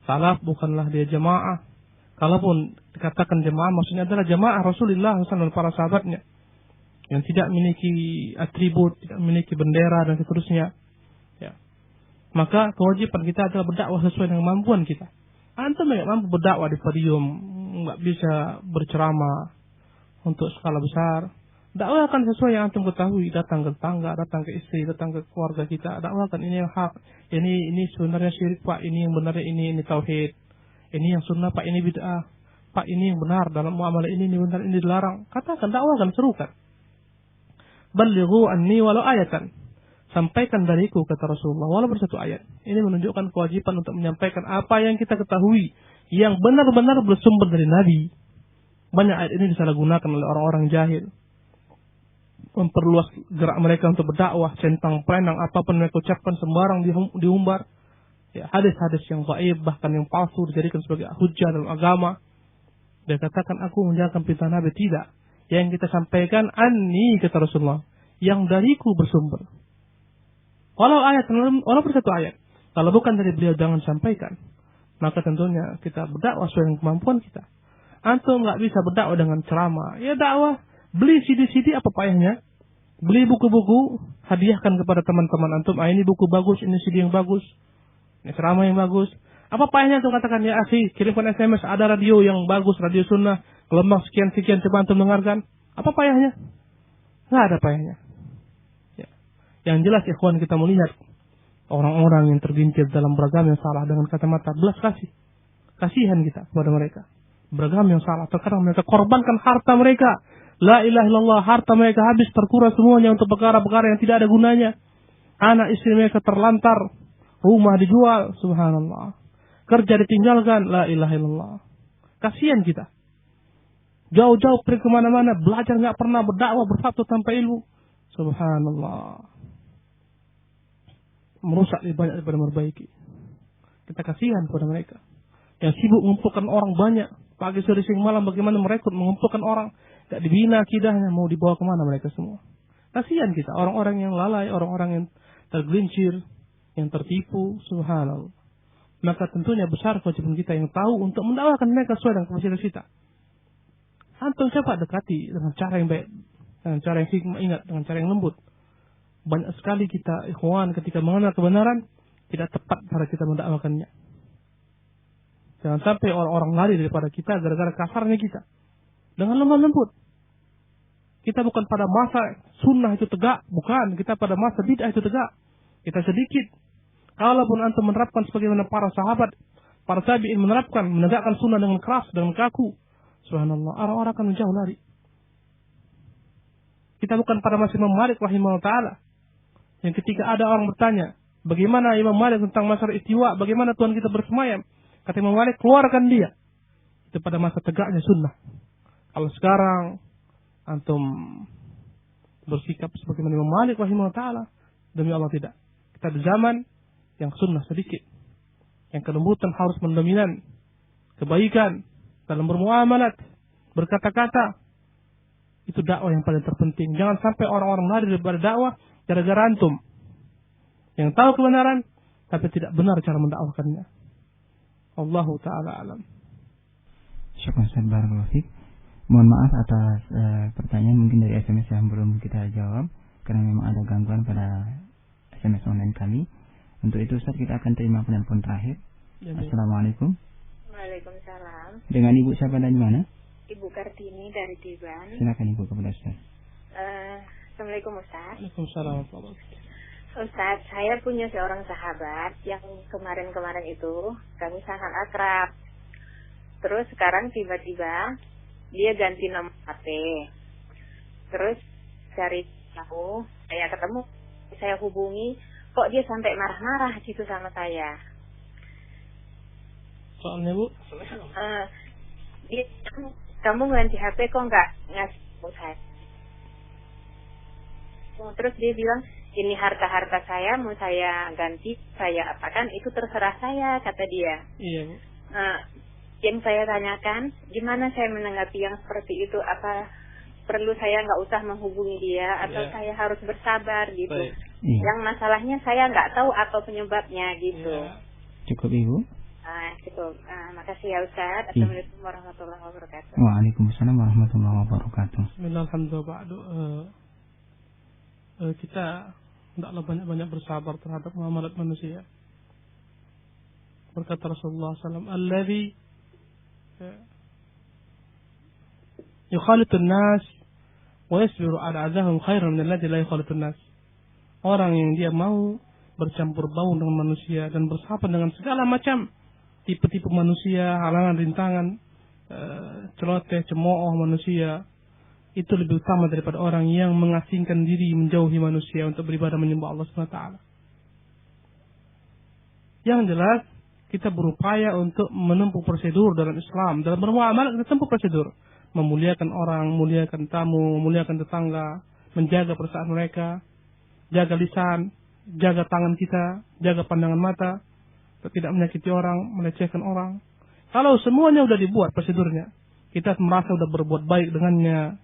Salaf bukanlah dia jamaah. Kalaupun dikatakan jamaah, maksudnya adalah jamaah Rasulullah SAW dan para sahabatnya yang tidak memiliki atribut, tidak memiliki bendera dan seterusnya. Ya. Maka kewajiban kita adalah berdakwah sesuai dengan kemampuan kita. Antum nggak mampu berdakwah di podium, nggak bisa berceramah untuk skala besar. Dakwahkan sesuai yang antum ketahui. Datang ke tetangga, datang ke istri, datang ke keluarga kita. Dakwahkan ini yang hak, ini sebenarnya syirik pak, ini yang benarnya ini tauhid. Ini yang sunnah pak, ini bid'ah. Pak, ini yang benar dalam muamalah ini benar, ini dilarang. Katakan, dakwahkan, serukan. Balighu anni walau ayatan. Sampaikan dariku, kata Rasulullah, walaupun satu ayat. Ini menunjukkan kewajiban untuk menyampaikan apa yang kita ketahui, yang benar-benar bersumber dari Nabi. Banyak ayat ini disalahgunakan oleh orang-orang jahil, memperluas gerak mereka untuk berdakwah, centang perenang, apapun mereka ucapkan sembarang diumbar. Ya, hadis-hadis yang dhaif, bahkan yang palsu dijadikan sebagai hujjah dalam agama. Dia katakan, aku menjalankan perintah Nabi. Tidak. Yang kita sampaikan, anni, kata Rasulullah, yang dariku bersumber. Walaupun satu ayat. Kalau bukan dari beliau, jangan sampaikan. Maka tentunya kita berdakwah sesuai dengan kemampuan kita. Antum nggak bisa berdakwah dengan ceramah. Ya dakwah, beli CD-CD apa payahnya? Beli buku-buku, hadiahkan kepada teman-teman antum. Ini buku bagus, ini CD yang bagus, ini ceramah yang bagus. Apa payahnya antum katakan, ya akhi, kirimkan SMS, ada radio yang bagus, radio sunnah, gelombang sekian-sekian, coba antum dengarkan. Apa payahnya? Nggak ada payahnya. Ya. Yang jelas ikhwan, kita melihat orang-orang yang tergincir dalam beragam yang salah dengan kacamata belas kasih. Kasihan kita kepada mereka. Beragam yang salah. Terkadang mereka korbankan harta mereka. La ilaha illallah, harta mereka habis terkuras semuanya untuk perkara-perkara yang tidak ada gunanya. Anak istri mereka terlantar. Rumah dijual. Subhanallah. Kerja ditinggalkan. La ilaha illallah. Kasihan kita. Jauh-jauh pergi kemana-mana. Belajar gak pernah, berdakwah, berfatwa tanpa ilmu. Subhanallah. Merusak lebih banyak daripada memperbaiki. Kita kasihan kepada mereka. Yang sibuk mengumpulkan orang banyak. Pagi, sore, siang, malam bagaimana merekrut, mengumpulkan orang. Tidak dibina akidahnya, mau dibawa kemana mereka semua. Kasihan kita. Orang-orang yang lalai, orang-orang yang tergelincir, yang tertipu. Subhanallah. Maka tentunya besar kewajiban kita yang tahu untuk mendakwahkan mereka sesuai dengan kapasitas kita. Antum coba dekati dengan cara yang baik, dengan cara yang hikmah, ingat, dengan cara yang lembut. Banyak sekali kita ikhwan ketika mengenal kebenaran tidak tepat cara kita mendakwakannya. Jangan sampai orang-orang lari daripada kita gara-gara kasarnya kita. Dengan lemah lembut. Kita bukan pada masa sunnah itu tegak, bukan. Kita pada masa bid'ah itu tegak. Kita sedikit. Kalaupun antum menerapkan sebagaimana para sahabat, para tabi'in menerapkan, menegakkan sunnah dengan keras, dengan kaku, subhanallah, orang-orang akan menjauh lari. Kita bukan pada masa Imam Malik rahimahullah ta'ala. Yang ketika ada orang bertanya, bagaimana Imam Malik tentang masalah istiwa, bagaimana Tuhan kita bersemayam? Kata Imam Malik, keluarkan dia. Itu pada masa tegaknya sunnah. Kalau sekarang antum bersikap sebagaimana Imam Malik rahimahullah ta'ala, demi Allah tidak. Kita di zaman yang sunnah sedikit. Yang kelembutan harus mendominan. Kebaikan dalam bermuamalat, berkata-kata. Itu dakwah yang paling terpenting. Jangan sampai orang-orang lari daripada dakwah gara-gara antum yang tahu kebenaran tapi tidak benar cara mendakwahkannya. Allahu ta'ala alam. Syukran Ustaz, barakallahu fiik. Mohon maaf atas pertanyaan mungkin dari SMS yang belum kita jawab karena memang ada gangguan pada SMS online kami. Untuk itu Ustaz, kita akan terima penelpon terakhir. Ya, Assalamualaikum. Waalaikumsalam. Dengan Ibu siapa dan di mana? Ibu Kartini dari Tiban. Silakan Ibu kepada Ustaz. Assalamualaikum Ustaz. Waalaikumsalam warahmatullahi wabarakatuh. Ustaz, saya punya seorang sahabat yang kemarin-kemarin itu kami sangat akrab. Terus sekarang tiba-tiba dia ganti nomor HP. Terus cari tahu, saya ketemu, saya hubungi, kok dia sampai marah-marah gitu sama saya. Soalnya Bu? Dia, kamu ganti HP kok nggak ngasih saya? Terus dia bilang, ini harta saya mau saya ganti, saya apakan, itu terserah saya, kata dia. Iya Bu. Yang saya tanyakan, gimana saya menanggapi yang seperti itu? Apa perlu saya nggak usah menghubungi dia, atau saya harus bersabar gitu? Yang masalahnya saya nggak tahu apa penyebabnya gitu. Cukup Ibu. Cukup. Makasih ya Ustaz. Assalamualaikum warahmatullahi wabarakatuh. Waalaikumsalam warahmatullahi wabarakatuh. Bismillahirrahmanirrahim. Kita hendaklah banyak-banyak bersabar terhadap muamalat manusia. Berkata Rasulullah SAW, "Alladzi yukhalitun nas wa yasbiru ala adahum khairan min alladzi la yukhalitun nas." Orang yang dia mau bercampur baur dengan manusia dan bersahabat dengan segala macam tipe-tipe manusia, halangan, rintangan, celoteh, cemooh manusia, itu lebih utama daripada orang yang mengasingkan diri, menjauhi manusia untuk beribadah menyembah Allah SWT. Yang jelas, kita berupaya untuk menempuh prosedur dalam Islam. Dalam bermuamalah kita tempuh prosedur. Memuliakan orang, memuliakan tamu, memuliakan tetangga, menjaga perasaan mereka, jaga lisan, jaga tangan kita, jaga pandangan mata, tidak menyakiti orang, melecehkan orang. Kalau semuanya sudah dibuat prosedurnya, kita merasa sudah berbuat baik dengannya,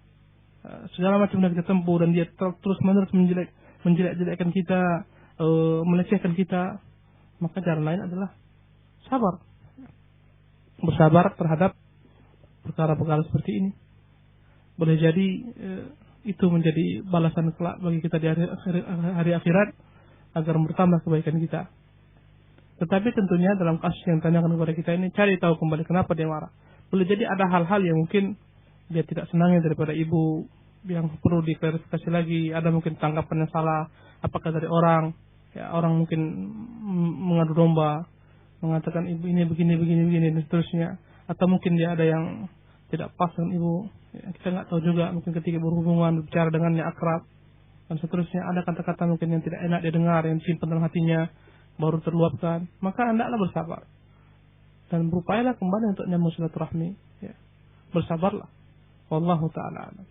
segala macam yang kita tempuh, dan dia terus-menerus menjelek-jelekkan kita, melecehkan kita, maka cara lain adalah sabar. Bersabar terhadap perkara-perkara seperti ini. Boleh jadi itu menjadi balasan kelak bagi kita di hari akhirat agar bertambah kebaikan kita. Tetapi tentunya dalam kasus yang ditanyakan kepada kita ini, cari tahu kembali kenapa dia marah. Boleh jadi ada hal-hal yang mungkin dia tidak senangnya daripada ibu, yang perlu diklarifikasi lagi. Ada mungkin tanggapan yang salah, apakah dari orang, ya orang mungkin mengadu domba, mengatakan ibu ini begini dan seterusnya. Atau mungkin dia ada yang tidak pas dengan ibu, ya, kita nggak tahu juga. Mungkin ketika berhubungan, berbicara dengannya akrab dan seterusnya, ada kata-kata mungkin yang tidak enak didengar, yang disimpan dalam hatinya, baru terluapkan. Maka hendaklah bersabar dan berupayalah kembali untuk nyambung silaturahmi. Ya. Bersabarlah. Wallahu ta'ala alam.